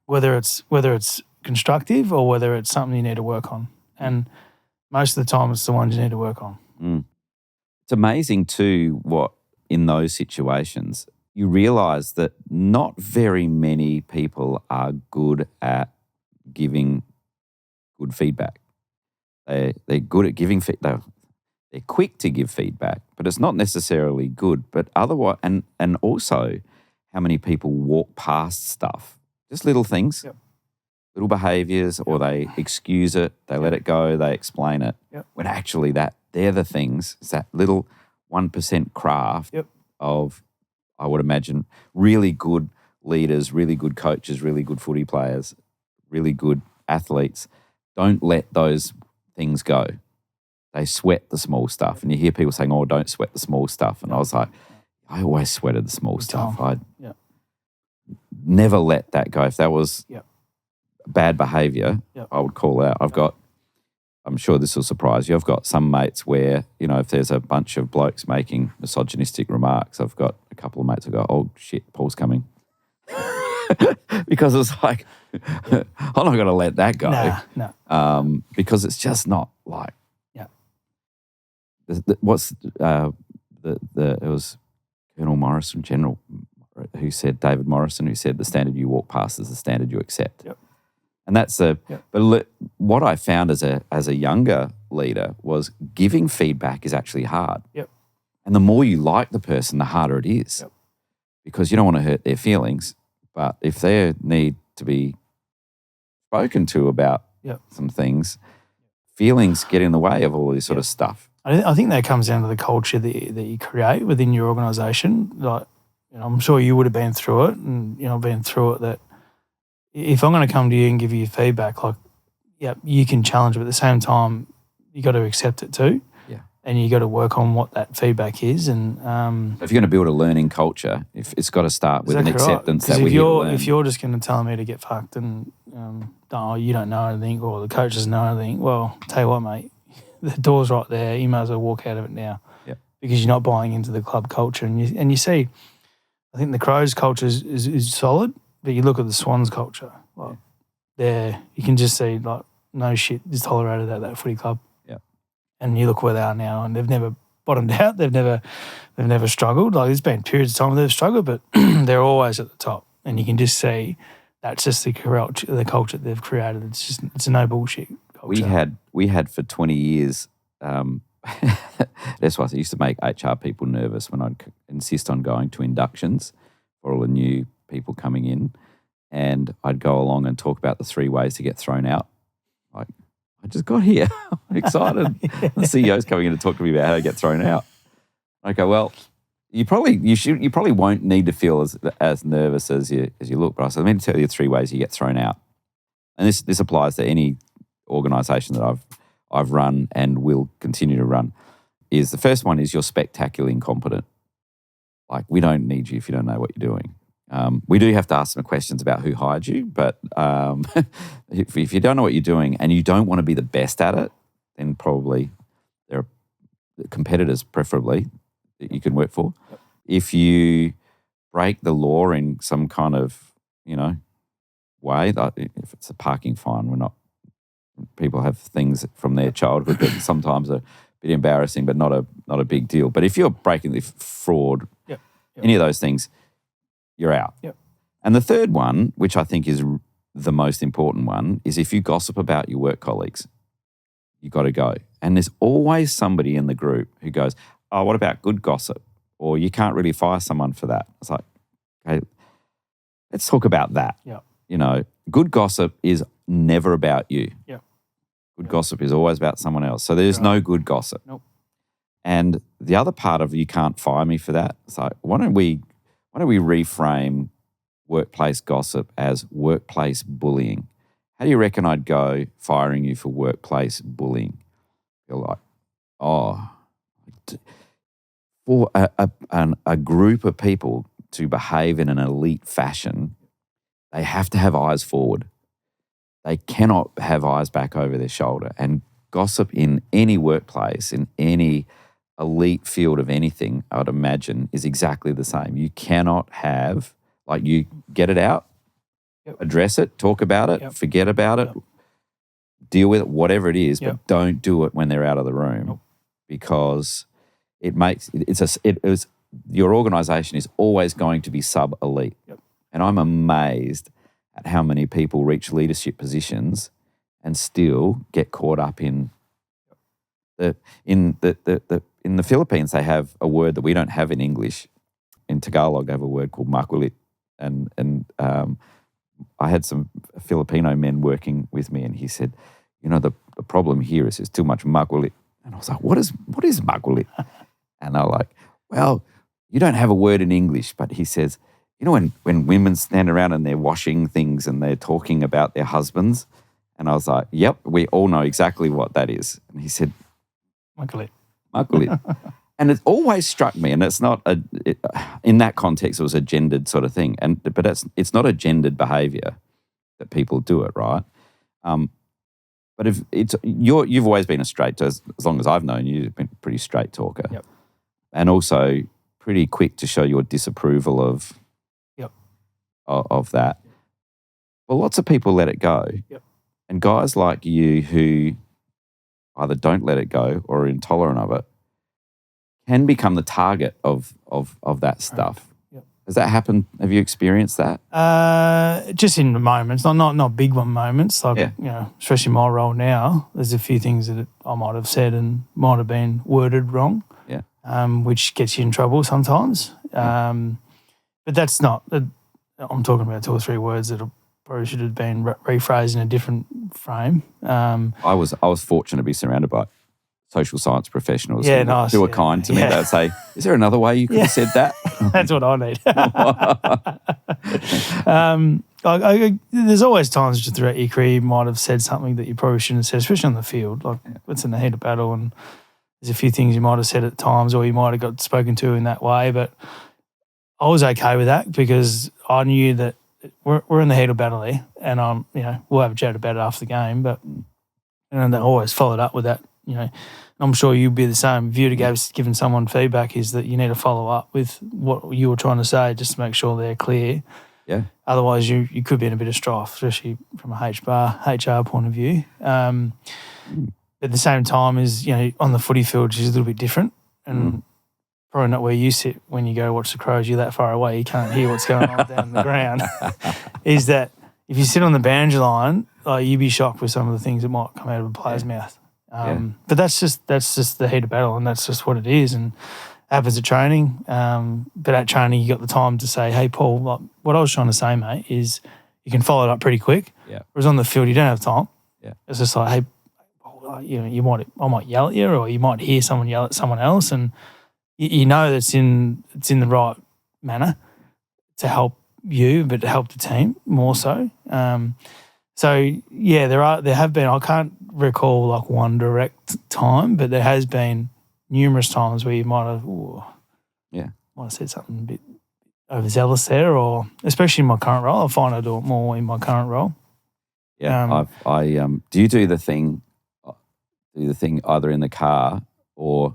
whether it's constructive or whether it's something you need to work on. And most of the time it's the ones you need to work on. It's amazing too what in those situations you realise that not very many people are good at giving good feedback. They're good at giving feedback. They're quick to give feedback, but it's not necessarily good. But otherwise, and also how many people walk past stuff, just little things. little behaviours, or they excuse it, they let it go, they explain it. Yep. When actually they're the things, it's that little 1% craft of, I would imagine, really good leaders, really good coaches, really good footy players, really good athletes. Don't let those things go. They sweat the small stuff. And you hear people saying, oh, don't sweat the small stuff. And I was like, I always sweated the small stuff. I'd never let that go. If that was bad behaviour, I would call out. I'm sure this will surprise you, I've got some mates where, you know, if there's a bunch of blokes making misogynistic remarks, I've got a couple of mates who go, oh, shit, Paul's coming. Because it's like, I'm not going to let that go. No. Because it's just not like, it was Colonel Morrison, General, who said, David Morrison, who said, the standard you walk past is the standard you accept. Yep. And that's but what I found as a younger leader was giving feedback is actually hard. Yep. And the more you like the person, the harder it is. Yep. Because you don't want to hurt their feelings. But if they need to be spoken to about some things, feelings get in the way of all this sort of stuff. I think that comes down to the culture that you create within your organisation. Like, you know, I'm sure you would have been through it, and, you know, been through it, that if I'm going to come to you and give you feedback, like, you can challenge it, but at the same time, you got to accept it too. Yeah. And you got to work on what that feedback is. And if you're going to build a learning culture, if it's got to start with an acceptance that we're here to learn. If you're just going to tell me to get fucked and you don't know anything, or the coach doesn't know anything, well, tell you what, mate, the door's right there. You might as well walk out of it now. Yep. Because you're not buying into the club culture. And you see, I think the Crows culture is solid. But you look at the Swans culture, like you can just see, like, no shit is tolerated at that footy club. Yeah. And you look where they are now, and they've never bottomed out. They've never struggled. Like, there's been periods of time where they've struggled, but they're always at the top. And you can just see that's just the culture they've created. It's a no bullshit culture. We had for 20 years. That's why I used to make HR people nervous when I'd insist on going to inductions for all the new people coming in, and I'd go along and talk about the 3 ways to get thrown out. Like, I just got here. I'm excited. The CEO's coming in to talk to me about how to get thrown out. I go, well, you probably won't need to feel as nervous as you look. But I said, let me tell you 3 ways you get thrown out. And this applies to any organisation that I've run and will continue to run. Is the first one is you're spectacularly incompetent. Like, we don't need you if you don't know what you're doing. We do have to ask some questions about who hired you, but if you don't know what you're doing and you don't want to be the best at it, then probably there are competitors, preferably, that you can work for. Yep. If you break the law in some kind of, way, if it's a parking fine, people have things from their childhood that sometimes are a bit embarrassing, but not a big deal. But if you're breaking the fraud, any of those things, you're out. Yep. And the third one, which I think is the most important one, is if you gossip about your work colleagues, you got to go. And there's always somebody in the group who goes, oh, what about good gossip? Or you can't really fire someone for that. It's like, okay, let's talk about that. Yep. Good gossip is never about you. Yep. Good gossip is always about someone else. So there's no good gossip. Nope. And the other part of you can't fire me for that. So why don't we reframe workplace gossip as workplace bullying? How do you reckon I'd go firing you for workplace bullying? You're like, for a group of people to behave in an elite fashion, they have to have eyes forward. They cannot have eyes back over their shoulder. And gossip in any workplace, in any elite field of anything, I would imagine, is exactly the same. You cannot have, you get it out, address it, talk about it, forget about it, deal with it, whatever it is, but don't do it when they're out of the room because your organisation is always going to be sub-elite. Yep. And I'm amazed at how many people reach leadership positions and still get caught up in in the Philippines. They have a word that we don't have in English. In Tagalog, they have a word called makulit, and I had some Filipino men working with me, and he said, the problem here is there's too much makulit. And I was like, what is makulit? And they're like, well, you don't have a word in English, but he says, when women stand around and they're washing things and they're talking about their husbands, and I was like, yep, we all know exactly what that is. And he said, Makulit. And it always struck me, and it's not in that context, it was a gendered sort of thing. But it's not a gendered behaviour that people do it, right? But if you've always been a straight, as long as I've known you, you've been a pretty straight talker. Yep. And also pretty quick to show your disapproval of that. Well, lots of people let it go. Yep. And guys like you who either don't let it go or are intolerant of it can become the target of that stuff. Yep. Has that happened? Have you experienced that? Just in moments, not big one moments. Like, especially my role now, there's a few things that I might have said and might have been worded wrong. Yeah. Which gets you in trouble sometimes. But that's not. I'm talking about 2 or 3 words that probably should have been rephrased in a different frame. I was fortunate to be surrounded by social science professionals who were kind to me. They'd say, is there another way you could have said that? That's what I need. There's always times just throughout your career you might have said something that you probably shouldn't have said, especially on the field. Like, it's in the heat of battle, and there's a few things you might have said at times, or you might have got spoken to in that way. But I was okay with that because I knew that we're in the heat of battle here, and we'll have a chat about it after the game. But and they always followed up with that. I'm sure you'd be the same. If you'd have given someone feedback, is that you need to follow up with what you were trying to say just to make sure they're clear. Yeah. Otherwise, you could be in a bit of strife, especially from a HR point of view. At the same time, is on the footy field, which is a little bit different, and probably not where you sit when you go watch the Crows. You're that far away, you can't hear what's going on down the ground. Is that if you sit on the boundary line, you'd be shocked with some of the things that might come out of a player's mouth. But that's just the heat of battle, and that's just what it is. And happens at training. But at training, you got the time to say, "Hey, Paul, like, what I was trying to say, mate, is you can follow it up pretty quick." Yeah. Whereas on the field, you don't have time. Yeah. It's just like, "Hey, I might yell at you, or you might hear someone yell at someone else, and you know that's it's in the right manner to help you, but to help the team more so." So yeah, there have been. I can't recall like one direct time, but there has been numerous times where you might have said something a bit overzealous there, or especially in my current role. I find I do it more in my current role. Yeah, do you do the thing either in the car or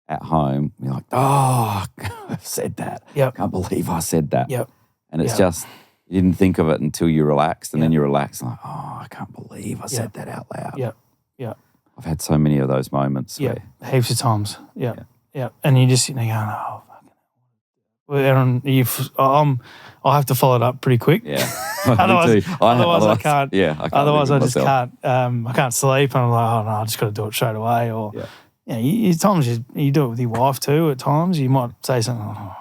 at home? You're like, oh, I've said that. Yep. Can't believe I said that. Yep. And it's just, you didn't think of it until you relaxed, and then you relax and like, oh, I can't believe I said that out loud. Yep. Yep. I've had so many of those moments. Yeah, heaps of times. Yeah. And you just sit there going, oh, fucking. I have to follow it up pretty quick. Yeah. otherwise I can't. Yeah. I can't otherwise, I just myself. can't. I can't sleep, and I'm like, oh no, I just got to do it straight away. Or times you do it with your wife too. At times, you might say something. Oh,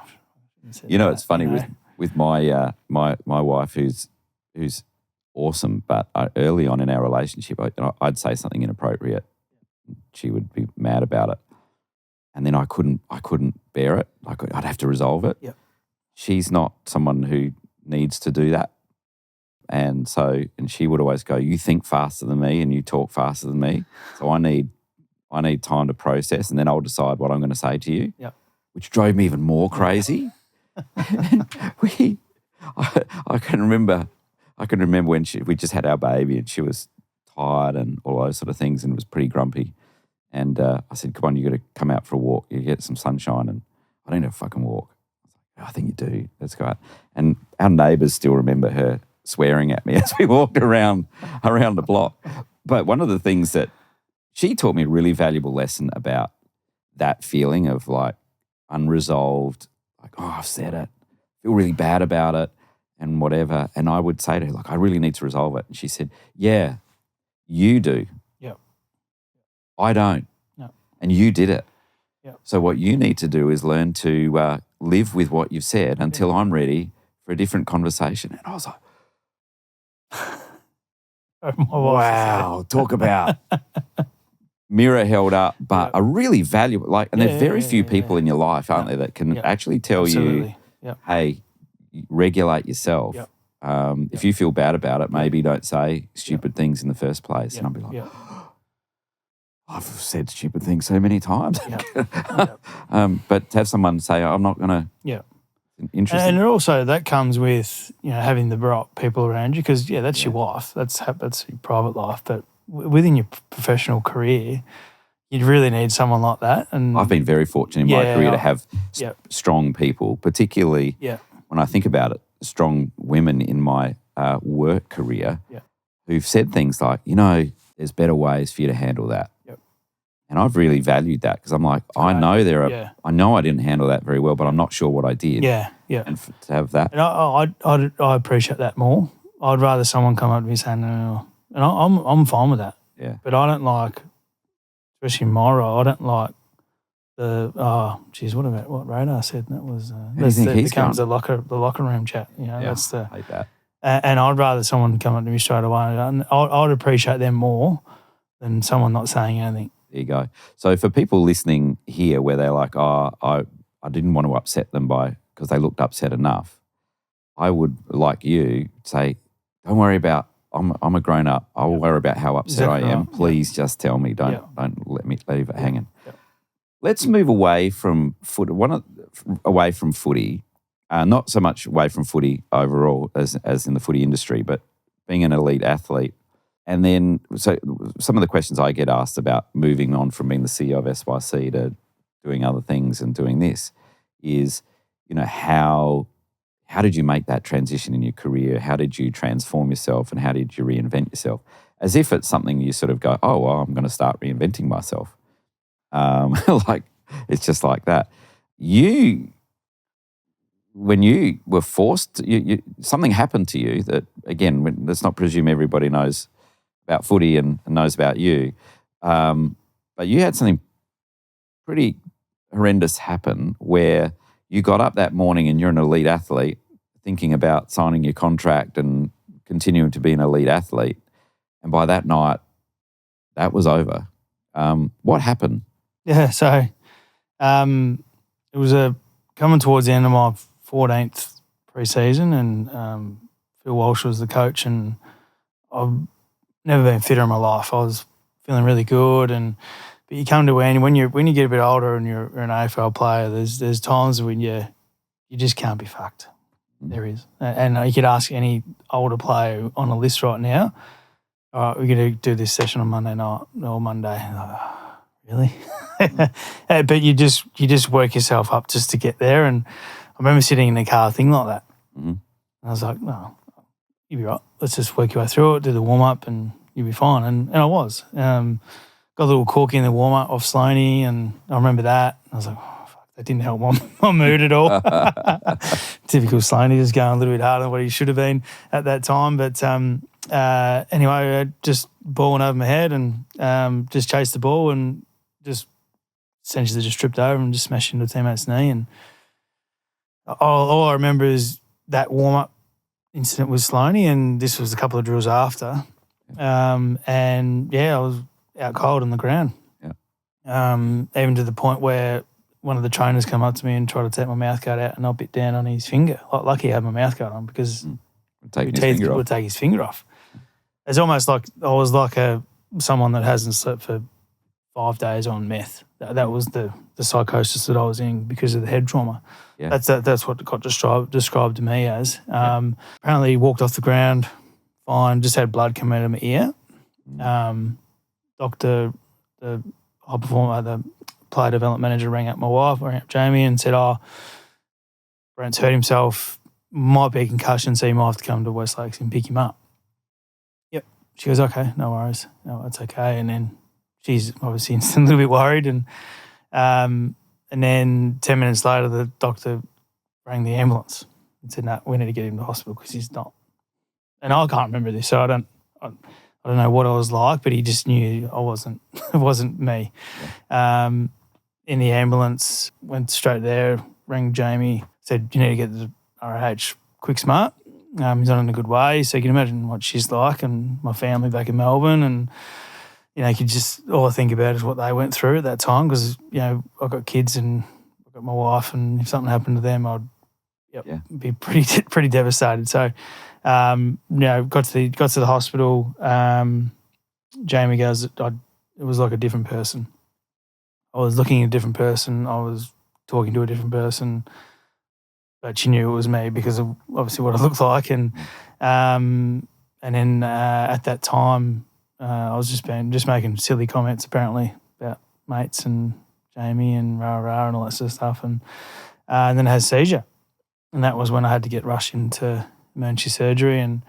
it's funny with my my wife who's awesome, but early on in our relationship, I'd say something inappropriate. She would be mad about it, and then I couldn't bear it. I'd have to resolve it. Yep. She's not someone who needs to do that, and she would always go, "You think faster than me, and you talk faster than me, so I need time to process, and then I'll decide what I'm going to say to you." Yep. Which drove me even more crazy. And I can remember when we just had our baby, and she was tired and all those sort of things, and was pretty grumpy. And I said, "Come on, you got to come out for a walk. You get some sunshine." And I don't have a fucking walk. I think you do. Let's go out. And our neighbours still remember her swearing at me as we walked around the block. But one of the things that she taught me a really valuable lesson about that feeling of like unresolved, like, oh, I've said it, feel really bad about it and whatever. And I would say to her, like, I really need to resolve it. And she said, yeah, you do. Yep. I don't. No. And you did it. Yep. So what you need to do is learn to live with what you've said until I'm ready for a different conversation. And I was like, My wife Wow, talk about mirror held up, but a really valuable, and there are very few people in your life, aren't there, that can actually tell you, hey, regulate yourself. If you feel bad about it, maybe don't say stupid things in the first place. And I'll be like, I've said stupid things so many times. But to have someone say, I'm not going to. Interesting. And also that comes with, having the right people around you because, that's your wife. That's your private life. But within your professional career, you'd really need someone like that. And I've been very fortunate in my career to have strong people, particularly when I think about it, strong women in my work career who've said things like, there's better ways for you to handle that. And I've really valued that because I'm like, I know I know I didn't handle that very well, but I'm not sure what I did. And to have that. And I appreciate that more. I'd rather someone come up to me saying, no. And I'm fine with that. Yeah. But I don't like, especially in my role, I don't like what Radar said? That was, that becomes the locker room chat. That's the. I hate that. And I'd rather someone come up to me straight away. And I'd appreciate them more than someone not saying anything. There you go. So for people listening here where they're like, I didn't want to upset them because they looked upset enough, I would, like you, say, don't worry about, I'm a grown up. I'll worry about how upset I am. Please just tell me. Don't let me leave it hanging. Let's move away from away from footy, not so much away from footy overall as in the footy industry, but being an elite athlete. And then, so some of the questions I get asked about moving on from being the CEO of SYC to doing other things and doing this is, how did you make that transition in your career? How did you transform yourself and how did you reinvent yourself? As if it's something you sort of go, oh, well, I'm going to start reinventing myself. It's just like that. When you were forced, something happened to you that, again, let's not presume everybody knows about footy and knows about you. But you had something pretty horrendous happen where you got up that morning and you're an elite athlete thinking about signing your contract and continuing to be an elite athlete. And by that night, that was over. What happened? Yeah, so it was coming towards the end of my 14th pre-season and Phil Walsh was the coach and I've never been fitter in my life. I was feeling really good but you come to when you get a bit older and you're an AFL player, there's times when you just can't be fucked. There is. And you could ask any older player on a list right now, all right, we're going to do this session on Monday night or Monday. Really? But you just work yourself up just to get there. And I remember sitting in the car thinking like that. Mm-hmm. And I was like, no, you'll be right. Let's just work your way through it, do the warm-up and you'll be fine. And I was. Got a little corky in the warm-up off Sloaney and I remember that. I was like, oh, fuck, that didn't help my mood at all. Typical Sloaney, just going a little bit harder than what he should have been at that time. But anyway, just balling over my head and just chased the ball and just essentially just tripped over and just smashed into a teammate's knee. And all I remember is that warm-up incident with Sloaney, and this was a couple of drills after. I was out cold on the ground. Even to the point where one of the trainers come up to me and tried to take my mouth guard out and I bit down on his finger. Lucky I had my mouth guard on because would take his finger off. It's almost like I was like someone that hasn't slept for 5 days on meth. That was the psychosis that I was in because of the head trauma. Yeah. That's what it got described to me as. Apparently he walked off the ground fine, just had blood come out of my ear. Doctor, the high performer, the player development manager rang up my wife, rang up Jamie and said, Brent's hurt himself, might be a concussion, so you might have to come to West Lakes and pick him up. Yep. She goes, okay, no worries. No, that's okay. And then she's obviously a little bit worried. And then 10 minutes later, the doctor rang the ambulance and said, no, we need to get him to the hospital because he's not. And I can't remember this, so I don't know what I was like, but he just knew it wasn't me. Yeah. In the ambulance, went straight there, rang Jamie, said, you need to get the RH quick smart. He's not in a good way. So you can imagine what she's like, and my family back in Melbourne, and you could just all I think about is what they went through at that time because I've got kids and I've got my wife, and if something happened to them, I'd be pretty devastated. So got to the hospital. Jamie goes, it was like a different person. I was looking at a different person. I was talking to a different person, but she knew it was me because of obviously what I looked like. And then at that time, I was just making silly comments apparently about mates and Jamie and rah and all that sort of stuff. And then I had a seizure, and that was when I had to get rushed into emergency surgery. And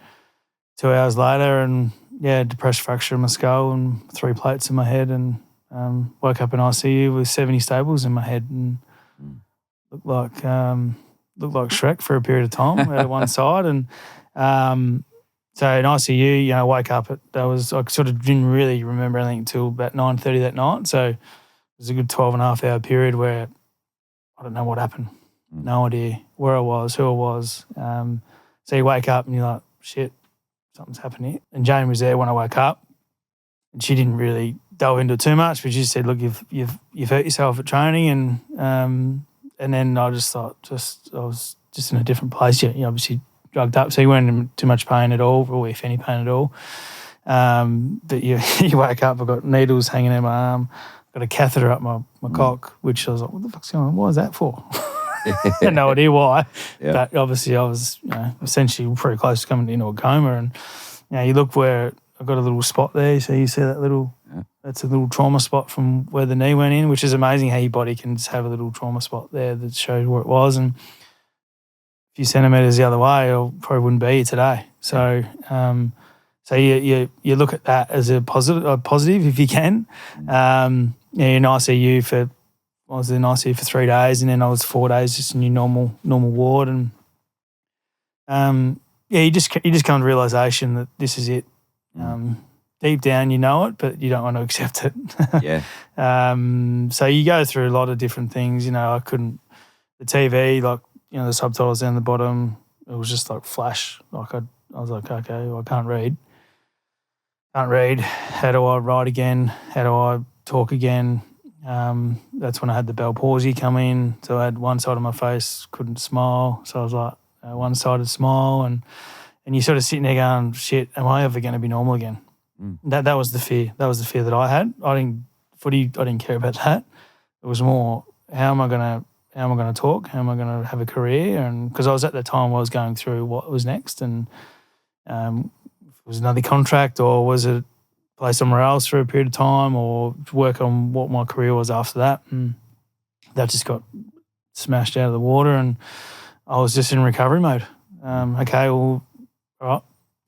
2 hours later, and depressed fracture in my skull and 3 plates in my head, and woke up in ICU with 70 staples in my head, and looked like Shrek for a period of time at one side. And so in ICU, I woke up I sort of didn't really remember anything until about 9:30 that night. So it was a good 12.5-hour period where I don't know what happened. No idea where I was, who I was. So you wake up and you're like, shit, something's happened here. And Jane was there when I woke up, and she didn't really delve into it too much, but she said, look, you've hurt yourself at training. And then I just thought I was just in a different place. You obviously drugged up, so you weren't in too much pain at all, or if any pain at all. But you wake up, I've got needles hanging in my arm, got a catheter up my cock, which I was like, what the fuck's going on? What was that for? I had no idea why. Yeah. But obviously I was essentially pretty close to coming into a coma. And you look where I've got a little spot there. So you see that little, that's a little trauma spot from where the knee went in, which is amazing how your body can just have a little trauma spot there that shows where it was. And a few centimetres the other way, I probably wouldn't be here today. So you look at that as a positive if you can. In ICU I was in ICU for 3 days, and then I was 4 days just in your normal ward. And you just come to the realisation that this is it. Deep down you know it, but you don't want to accept it. So you go through a lot of different things. I couldn't, the TV, the subtitles down the bottom, it was just like flash. I was like, okay, well, I can't read. How do I write again? How do I talk again? That's when I had the Bell palsy come in. So I had one side of my face couldn't smile. So I was like one-sided smile, and you're sort of sitting there going, shit, am I ever going to be normal again? That was the fear. That was the fear that I had. I didn't care about that. It was more, how am I going to talk? How am I going to have a career? And because I was at that time, I was going through what was next, and was another contract, or was it play somewhere else for a period of time, or work on what my career was after that? And that just got smashed out of the water, and I was just in recovery mode. Okay, well, all right.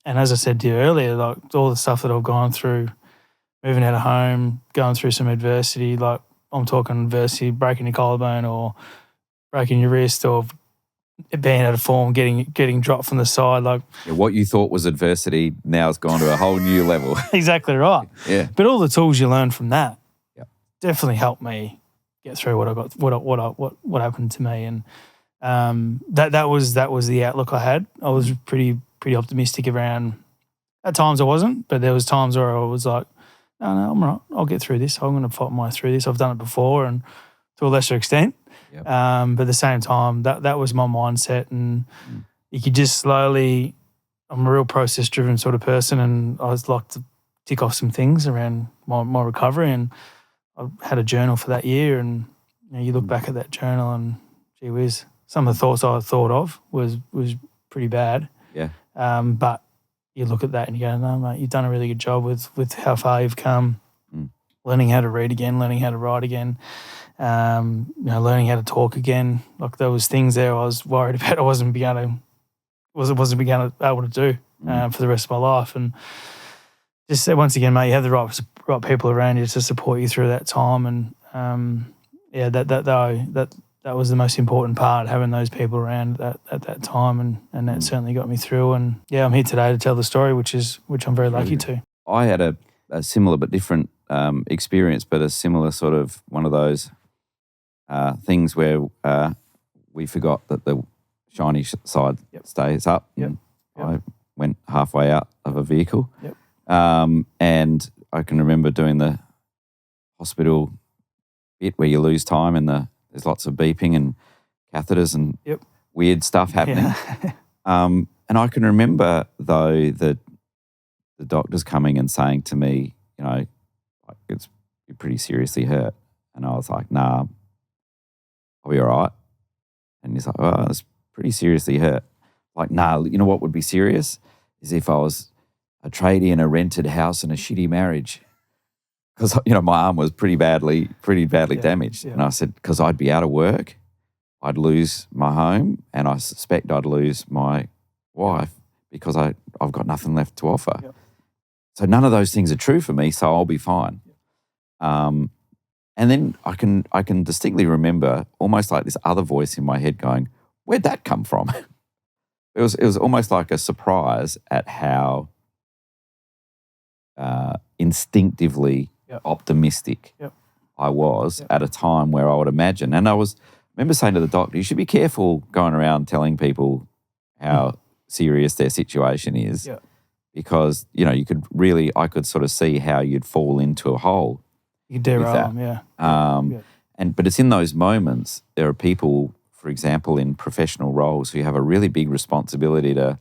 And as I said to you earlier, all the stuff that I've gone through, moving out of home, going through some adversity, I'm talking adversity, breaking your collarbone or breaking your wrist, or being out of form, getting dropped from the side. What you thought was adversity now has gone to a whole new level. Exactly right. Yeah. But all the tools you learn from that definitely helped me get through what happened to me. And that was the outlook I had. I was pretty optimistic around. At times I wasn't, but there was times where I was like, no, I'm all right. I'll get through this. I'm going to fight my way through this. I've done it before, and to a lesser extent. Yep. But at the same time, that was my mindset, and you could just slowly. I'm a real process-driven sort of person, and I was like to tick off some things around my recovery. And I had a journal for that year, and you look back at that journal, and gee whiz, some of the thoughts I thought of was pretty bad. Yeah. But you look at that and you go, no, mate, you've done a really good job with how far you've come, learning how to read again, learning how to write again. Learning how to talk again. There was things there I was worried about I wasn't able to do for the rest of my life. And just once again, mate, you have the right people around you to support you through that time. And that was the most important part, having those people around at that time, and that certainly got me through. And I'm here today to tell the story, which I'm very lucky to. I had a similar but different experience, but a similar sort of one of those things where we forgot that the shiny side stays up. Yep. I went halfway out of a vehicle. Yep. And I can remember doing the hospital bit where you lose time and there's lots of beeping and catheters and weird stuff happening. Yeah. And I can remember, though, that the doctors coming and saying to me, like, you're pretty seriously hurt. And I was like, nah, I'll be all right. And he's like, oh, it's pretty seriously hurt. Like, nah, you know what would be serious? Is if I was a tradie in a rented house and a shitty marriage. Because, my arm was pretty badly damaged. Yeah. And I said, because I'd be out of work, I'd lose my home, and I suspect I'd lose my wife because I've got nothing left to offer. Yep. So none of those things are true for me, so I'll be fine. Yep. And then I can distinctly remember almost like this other voice in my head going, where'd that come from? It was almost like a surprise at how instinctively optimistic I was at a time where I would imagine. And I remember saying to the doctor, you should be careful going around telling people how serious their situation is because, I could sort of see how you'd fall into a hole. You derail them, But it's in those moments, there are people, for example, in professional roles who have a really big responsibility to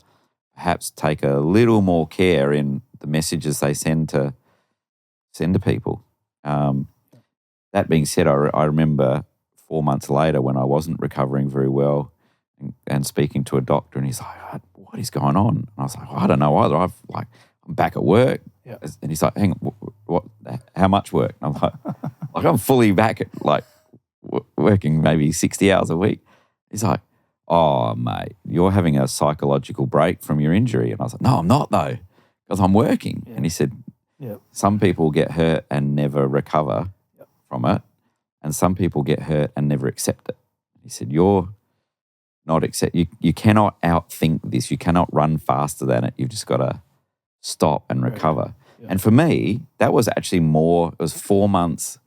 perhaps take a little more care in the messages they send to people. That being said, I remember 4 months later when I wasn't recovering very well and speaking to a doctor, and he's like, what is going on? And I was like, I don't know either. I'm back at work. Yeah. And he's like, hang on, what? How much work? And I'm like, I'm fully back at working maybe 60 hours a week. He's like, oh, mate, you're having a psychological break from your injury. And I was like, no, I'm not though, because I'm working. Yeah. And he said, some people get hurt and never recover from it, and some people get hurt and never accept it. He said, you're not you cannot outthink this. You cannot run faster than it. You've just got to stop and recover. Yeah. And for me, that was actually more, it was 4 months,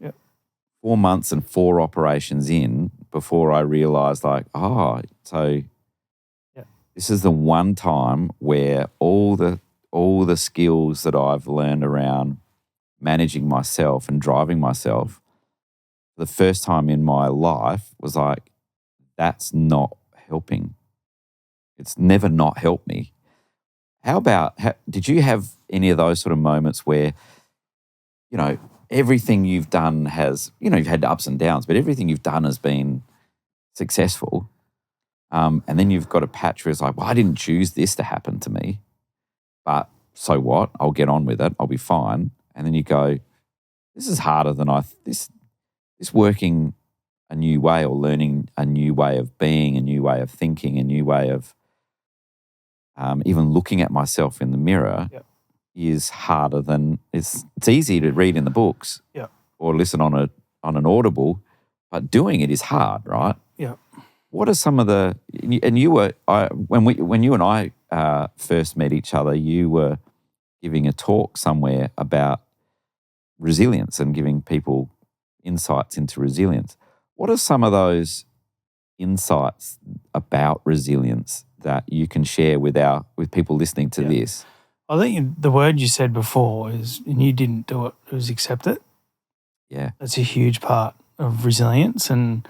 4 months and 4 operations in before I realised so this is the one time where all the skills that I've learned around managing myself and driving myself, the first time in my life was like, that's not helping. It's never not helped me. Did you have any of those sort of moments where, everything you've done has, you've had ups and downs, but everything you've done has been successful. And then you've got a patch where it's like, well, I didn't choose this to happen to me, but so what? I'll get on with it. I'll be fine. And then you go, this is harder than this working a new way or learning a new way of being, a new way of thinking, a new way of even looking at myself in the mirror is harder than it's easy to read in the books or listen on an audible, but doing it is hard, right? Yeah. What are some of when you and I first met each other, you were giving a talk somewhere about resilience and giving people insights into resilience. What are some of those insights about resilience that you can share with people listening to this? I think the word you said before is, and you didn't do it, was accept it. Yeah. That's a huge part of resilience, and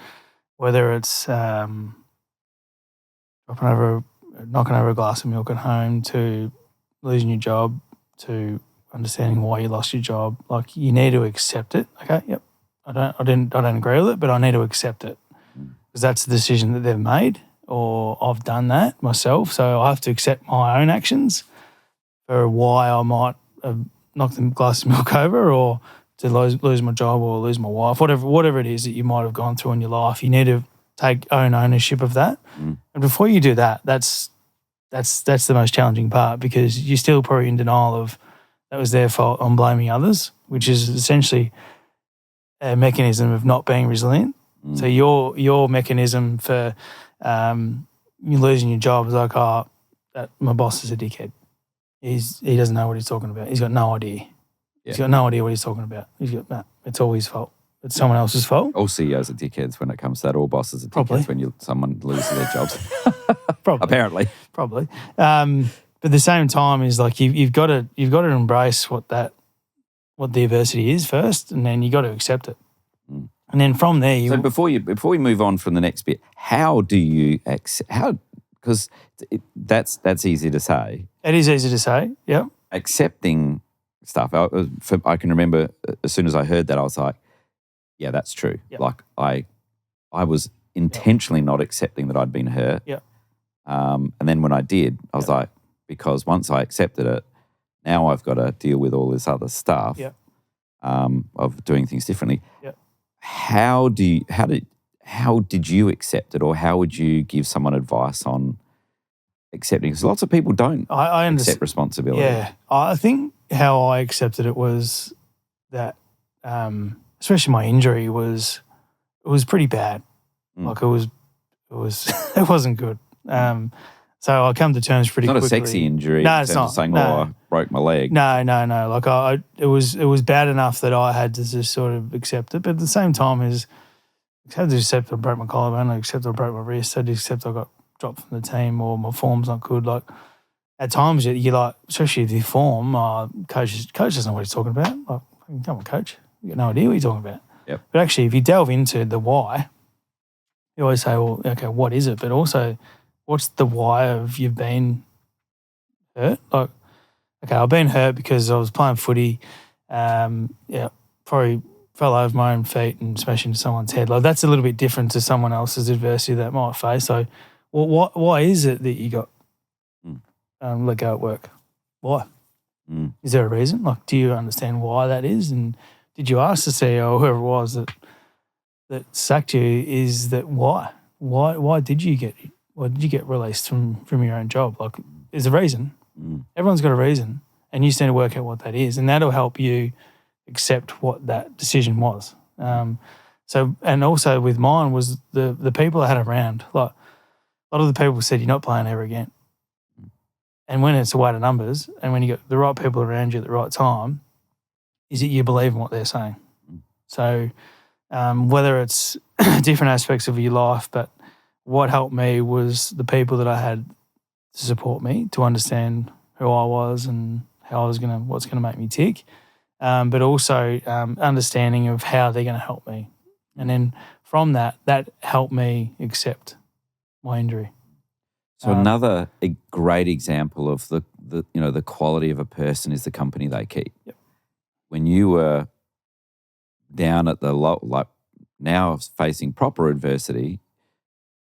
whether it's knocking over a glass of milk at home, to losing your job, to understanding why you lost your job, like you need to accept it. Okay, yep. I don't agree with it, but I need to accept it because that's the decision that they've made, or I've done that myself. So I have to accept my own actions for why I might have knocked the glass of milk over, or to lose my job or lose my wife, whatever it is that you might have gone through in your life. You need to take ownership of that. And before you do that, that's the most challenging part, because you're still probably in denial of that was their fault on blaming others, which is essentially a mechanism of not being resilient. So your mechanism for you losing your job is like, my boss is a dickhead. He doesn't know what he's talking about. He's got no idea. Yeah. He's got no idea what he's talking about. It's all his fault. It's someone else's fault. All CEOs are dickheads when it comes to that. All bosses are dickheads when someone loses their jobs. Probably. Apparently. Probably. But at the same time is like you've got to embrace what the adversity is first, and then you got to accept it. Mm. And then from there, So before we move on from the next bit, how do you because that's easy to say. It is easy to say. Yep. Accepting stuff. I can remember as soon as I heard that, I was like, yeah, that's true. Yep. Like I was intentionally not accepting that I'd been hurt. Yep. And then when I did, I was like, because once I accepted it, now I've got to deal with all this other stuff of doing things differently. Yep. How did you accept it, or how would you give someone advice on accepting? Because lots of people don't I accept responsibility. Yeah, I think how I accepted it was that, especially my injury was pretty bad. Like it was it wasn't good. So I come to terms pretty quickly. It's not a sexy injury. No, it's not. Saying, no. I broke my leg. No. Like it was bad enough that I had to just sort of accept it. But at the same time, I had to accept I broke my collarbone. I accept I broke my wrist. I had to accept I got dropped from the team, or my form's not good. Like at times you like, especially if you form, coach doesn't know what he's talking about. Like, come on, coach, you got no idea what you're talking about. Yep. But actually, if you delve into the why, you always say, well, okay, what is it? But also, what's the why of you've been hurt? Like, okay, I've been hurt because I was playing footy. Probably fell over my own feet and smashed into someone's head. Like, that's a little bit different to someone else's adversity that might face. So, why is it that you got let go at work? Why? Is there a reason? Like, do you understand why that is? And did you ask the CEO or whoever it was that sacked you? Is that why? Why did you get released from your own job? Like, there's a reason. Everyone's got a reason, and you just need to work out what that is, and that'll help you accept what that decision was. So, and also with mine was the people I had around. Like, a lot of the people said, you're not playing ever again. And when it's a weight of numbers, and when you got the right people around you at the right time, is that you believe in what they're saying. So whether it's different aspects of your life, but what helped me was the people that I had to support me, to understand who I was and what's going to make me tick, but also understanding of how they're going to help me. And then from that helped me accept my injury. So another great example of the quality of a person is the company they keep. Yep. When you were down at the low, like now facing proper adversity,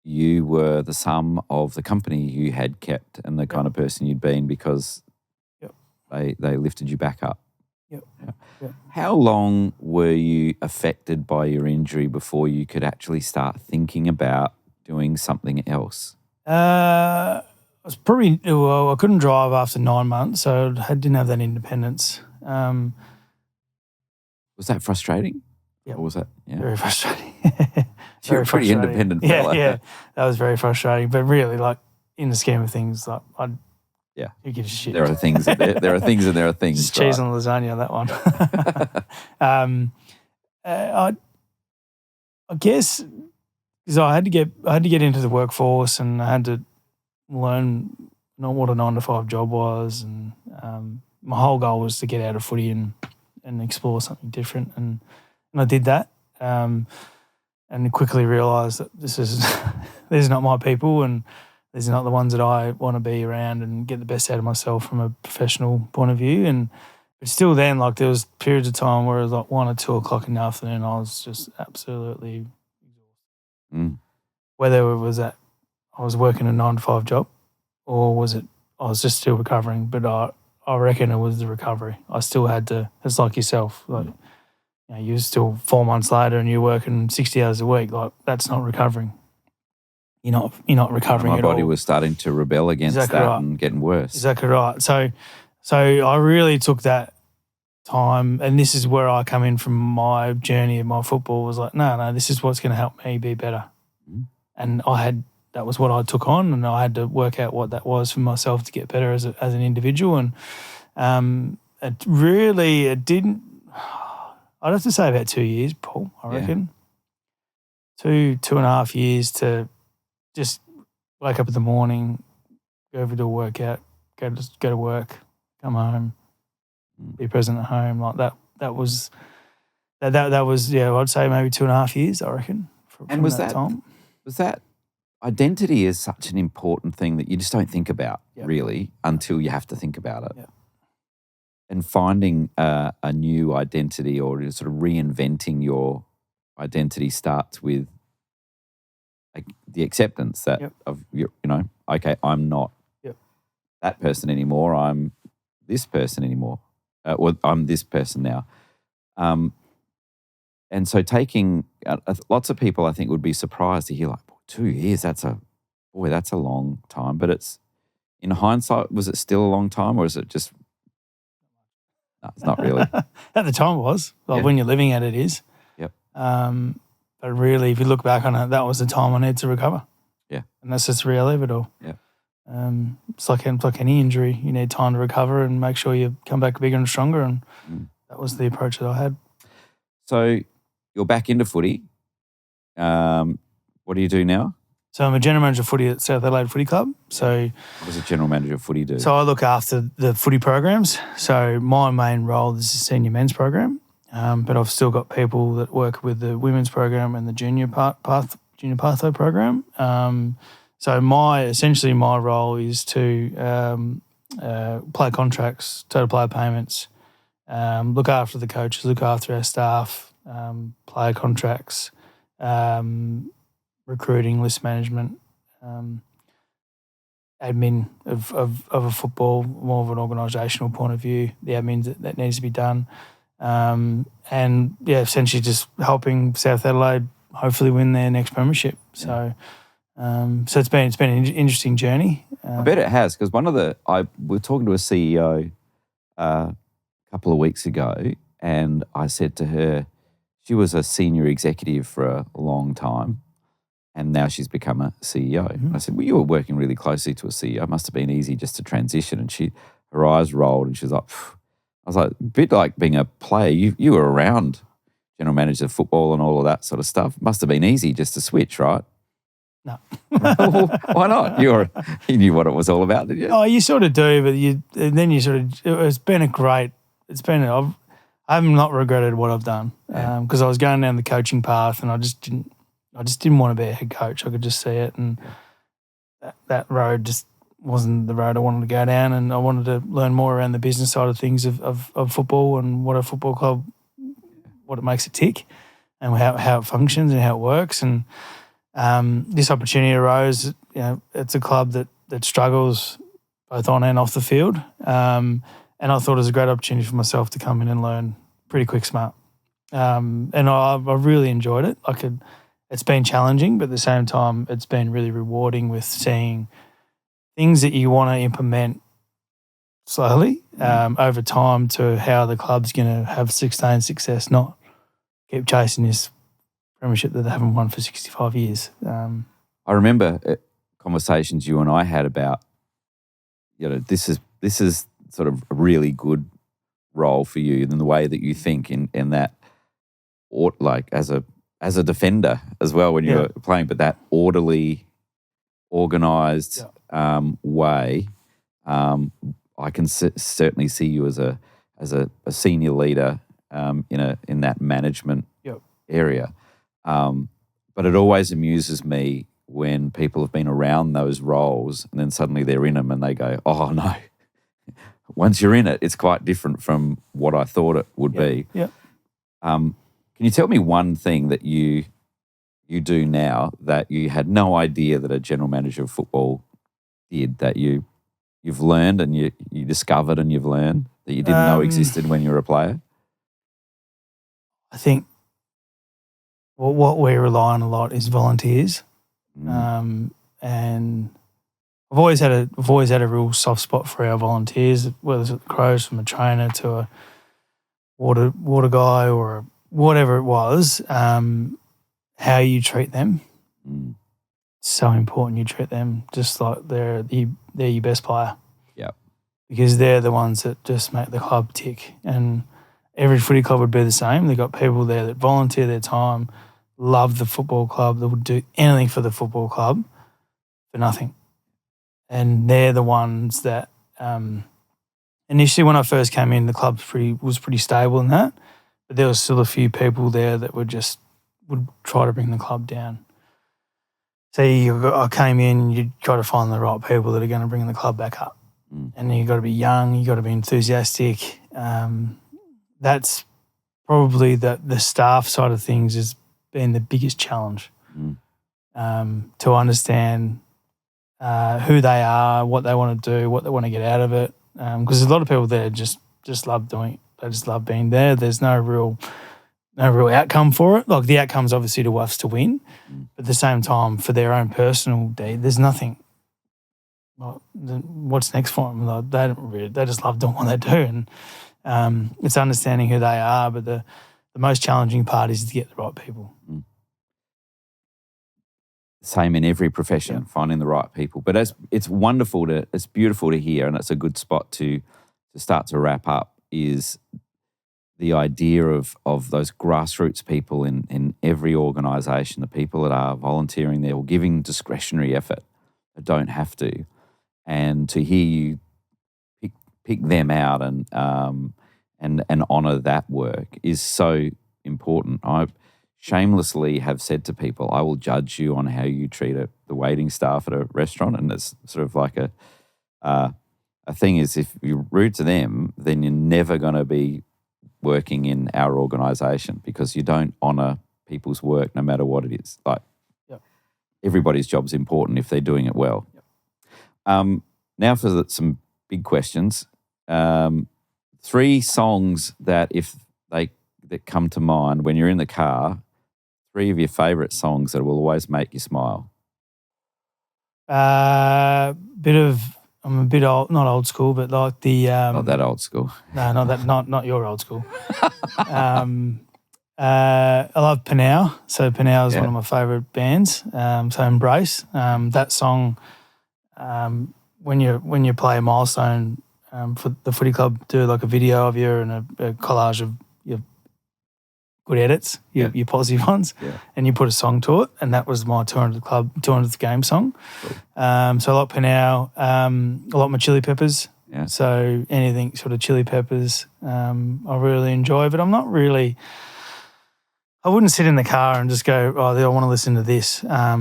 you were the sum of the company you had kept and the kind of person you'd been, because they lifted you back up. Yep. How long were you affected by your injury before you could actually start thinking about doing something else? I was I couldn't drive after 9 months, so I didn't have that independence. Was that frustrating? Yeah. Or was that? Yeah. Very frustrating. You're a pretty independent fella. Yeah, that was very frustrating. But really, like, in the scheme of things, like, who gives a shit? There are things. There are things, and there are things. Just cheese on lasagna, that one. I guess because I had to get into the workforce, and I had to learn what a 9-to-5 job was, and my whole goal was to get out of footy and explore something different, and I did that, and quickly realised that these are not my people, and these are not the ones that I want to be around and get the best out of myself from a professional point of view. But still then, like, there was periods of time where it was like 1 or 2 o'clock in the afternoon, I was just absolutely exhausted. Whether it was that I was working a 9-to-5 job, or was it I was just still recovering, but I reckon it was the recovery. I still had to, it's like yourself, like, you're still 4 months later and you're working 60 hours a week. Like, that's not recovering. You're not recovering at all. My body was starting to rebel against that and getting worse. Exactly right. So I really took that time, and this is where I come in from my journey of my football, was like, no, this is what's going to help me be better. And that was what I took on, and I had to work out what that was for myself to get better as an individual. And it didn't, I'd have to say about 2 years, Paul, I reckon. 2.5 years to just wake up in the morning, go over to a workout, go to work, come home, be present at home. Like that was I'd say maybe 2.5 years, I reckon. And was that identity is such an important thing that you just don't think about really until you have to think about it. Yep. And finding a new identity or sort of reinventing your identity starts with the acceptance that of okay, I'm not that person anymore. I'm this person anymore. Or I'm this person now. And so taking lots of people, I think, would be surprised to hear 2 years. That's a long time. But it's in hindsight, was it still a long time, or is it just? No, it's not really. At the time, it was. When you're living at it, is. Yep. But really, if you look back on it, that was the time I needed to recover. Yeah. And that's just the reality of it all. Yeah. It's like any injury. You need time to recover and make sure you come back bigger and stronger. And that was the approach that I had. So you're back into footy. What do you do now? So I'm a general manager of footy at South Adelaide Footy Club. So what does a general manager of footy do? So I look after the footy programs. So my main role is the senior men's program, but I've still got people that work with the women's program and the junior pathway program. So my role is to play contracts, total player payments, look after the coaches, look after our staff, player contracts, recruiting, list management, admin of a football, more of an organisational point of view, the admin that needs to be done. Essentially just helping South Adelaide hopefully win their next premiership. So it's been an interesting journey. I bet it has, because we're talking to a CEO a couple of weeks ago, and I said to her, she was a senior executive for a long time, and now she's become a CEO. Mm-hmm. I said, well, you were working really closely to a CEO. It must have been easy just to transition. And her eyes rolled, and she was like, phew. I was like, a bit like being a player. You were around general manager of football and all of that sort of stuff. It must have been easy just to switch, right? No. Why not? You knew what it was all about, did you? Oh, you sort of do, but I have not regretted what I've done, because I was going down the coaching path, and I just didn't want to be a head coach. I could just see it, and that road just wasn't the road I wanted to go down, and I wanted to learn more around the business side of things of football and what a football club, what it makes it tick, and how it functions and how it works. And this opportunity arose. It's a club that struggles both on and off the field, and I thought it was a great opportunity for myself to come in and learn pretty quick smart. And I really enjoyed it. It's been challenging, but at the same time, it's been really rewarding with seeing things that you want to implement slowly over time to how the club's going to have sustained success, not keep chasing this premiership that they haven't won for 65 years. I remember conversations you and I had about, this is sort of a really good role for you in the way that you think in that, or like as a defender as well when you're playing, but that orderly, organised way. I can certainly see you as a senior leader in that management area. But it always amuses me when people have been around those roles and then suddenly they're in them and they go, oh no. Once you're in it, it's quite different from what I thought it would be. Yeah. Can you tell me one thing that you do now that you had no idea that a general manager of football did, that you've learned and you discovered and you've learned that you didn't know existed when you were a player? I think what we rely on a lot is volunteers, and I've always had a real soft spot for our volunteers, whether it's at the Crows, from a trainer to a water guy or whatever it was. How you treat them, so important. You treat them just like they're your best player. Yeah, because they're the ones that just make the club tick. And every footy club would be the same. They've got people there that volunteer their time, love the football club, that would do anything for the football club for nothing. And they're the ones that initially when I first came in, the club was pretty stable in that, but there was still a few people there that would try to bring the club down. So I came in and you try to find the right people that are going to bring the club back up. And you've got to be young, you've got to be enthusiastic. That's probably the staff side of things has been the biggest challenge, to understand who they are, what they want to do, what they want to get out of it. Because there's a lot of people there just love doing it. They just love being there. There's no real outcome for it. Like the outcome's obviously to us to win, but at the same time, for their own personal deed, there's nothing. What's next for them? Like, they just love doing what they do, and it's understanding who they are. But the most challenging part is to get the right people. Same in every profession, finding the right people. But it's beautiful to hear, and it's a good spot to start to wrap up, is the idea of those grassroots people in every organisation, the people that are volunteering there or giving discretionary effort that don't have to, and to hear you pick them out and honour that work is so important. I shamelessly have said to people, I will judge you on how you treat the waiting staff at a restaurant, and it's sort of like a thing is, if you're rude to them, then you're never going to be working in our organisation, because you don't honour people's work no matter what it is. Like everybody's job's important if they're doing it well. Now for some big questions. 3 songs that that come to mind when you're in the car, 3 of your favourite songs that will always make you smile. I'm a bit old, not old school, but like the Not that old school. No, not your old school. I love Panau. So Panau is one of my favourite bands. So Embrace. That song, when you play a milestone, for the footy club, do like a video of you and a collage of your good edits, your positive ones, and you put a song to it, and that was my 200th game song. Cool. So I like Panau. I like my Chili Peppers. Yeah. So anything sort of Chili Peppers, I really enjoy. But I'm not really. I wouldn't sit in the car and just go, I want to listen to this. I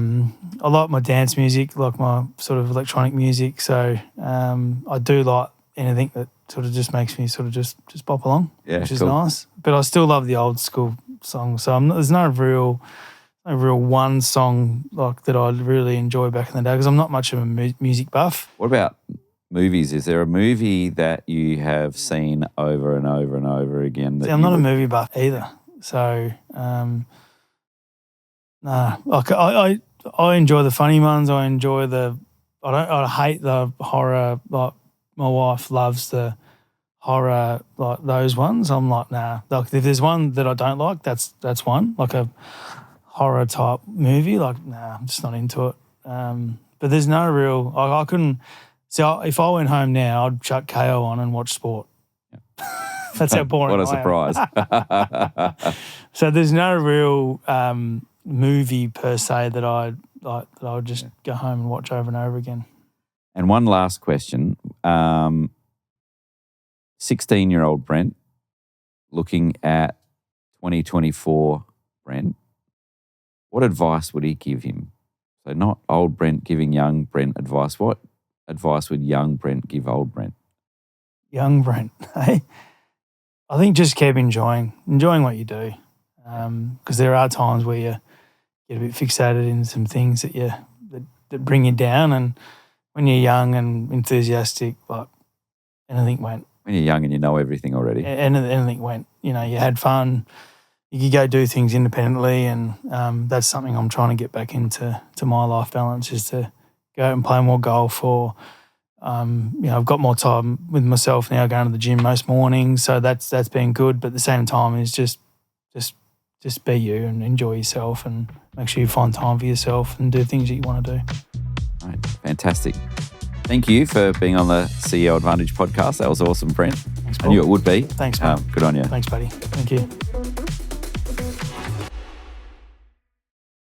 like my dance music, like my sort of electronic music. So I do like anything that sort of just makes me sort of just bop along, which is nice. But I still love the old school songs. So there's no real one song like that I really enjoy back in the day, because I'm not much of a music buff. What about movies? Is there a movie that you have seen over and over and over again? I'm not a movie buff either. So, like I enjoy the funny ones. I enjoy I hate the horror. Like my wife loves the horror, like those ones. I'm like, nah. Like if there's one that I don't like, that's one. Like a horror type movie. Like, nah, I'm just not into it. But there's no real. I couldn't. So if I went home now, I'd chuck KO on and watch sport. That's how boring. What a surprise! So there's no real movie per se that I would just go home and watch over and over again. And one last question: 16-year-old Brent looking at 2024 Brent, what advice would he give him? So not old Brent giving young Brent advice. What advice would young Brent give old Brent? Young Brent, hey? I think just keep enjoying what you do, because there are times where you get a bit fixated in some things that bring you down, and when you're young and enthusiastic, like anything went. When you're young and you know everything already. Anything went. You know, you had fun. You could go do things independently, and that's something I'm trying to get back into my life balance, is to go out and play more golf, or I've got more time with myself now, going to the gym most mornings, so that's been good. But at the same time, is just be you and enjoy yourself, and make sure you find time for yourself and do things that you want to do. Right, fantastic. Thank you for being on the CEO Advantage podcast. That was awesome, Brent. Thanks, Paul. I knew it would be. Thanks, man. Good on you. Thanks, buddy. Thank you.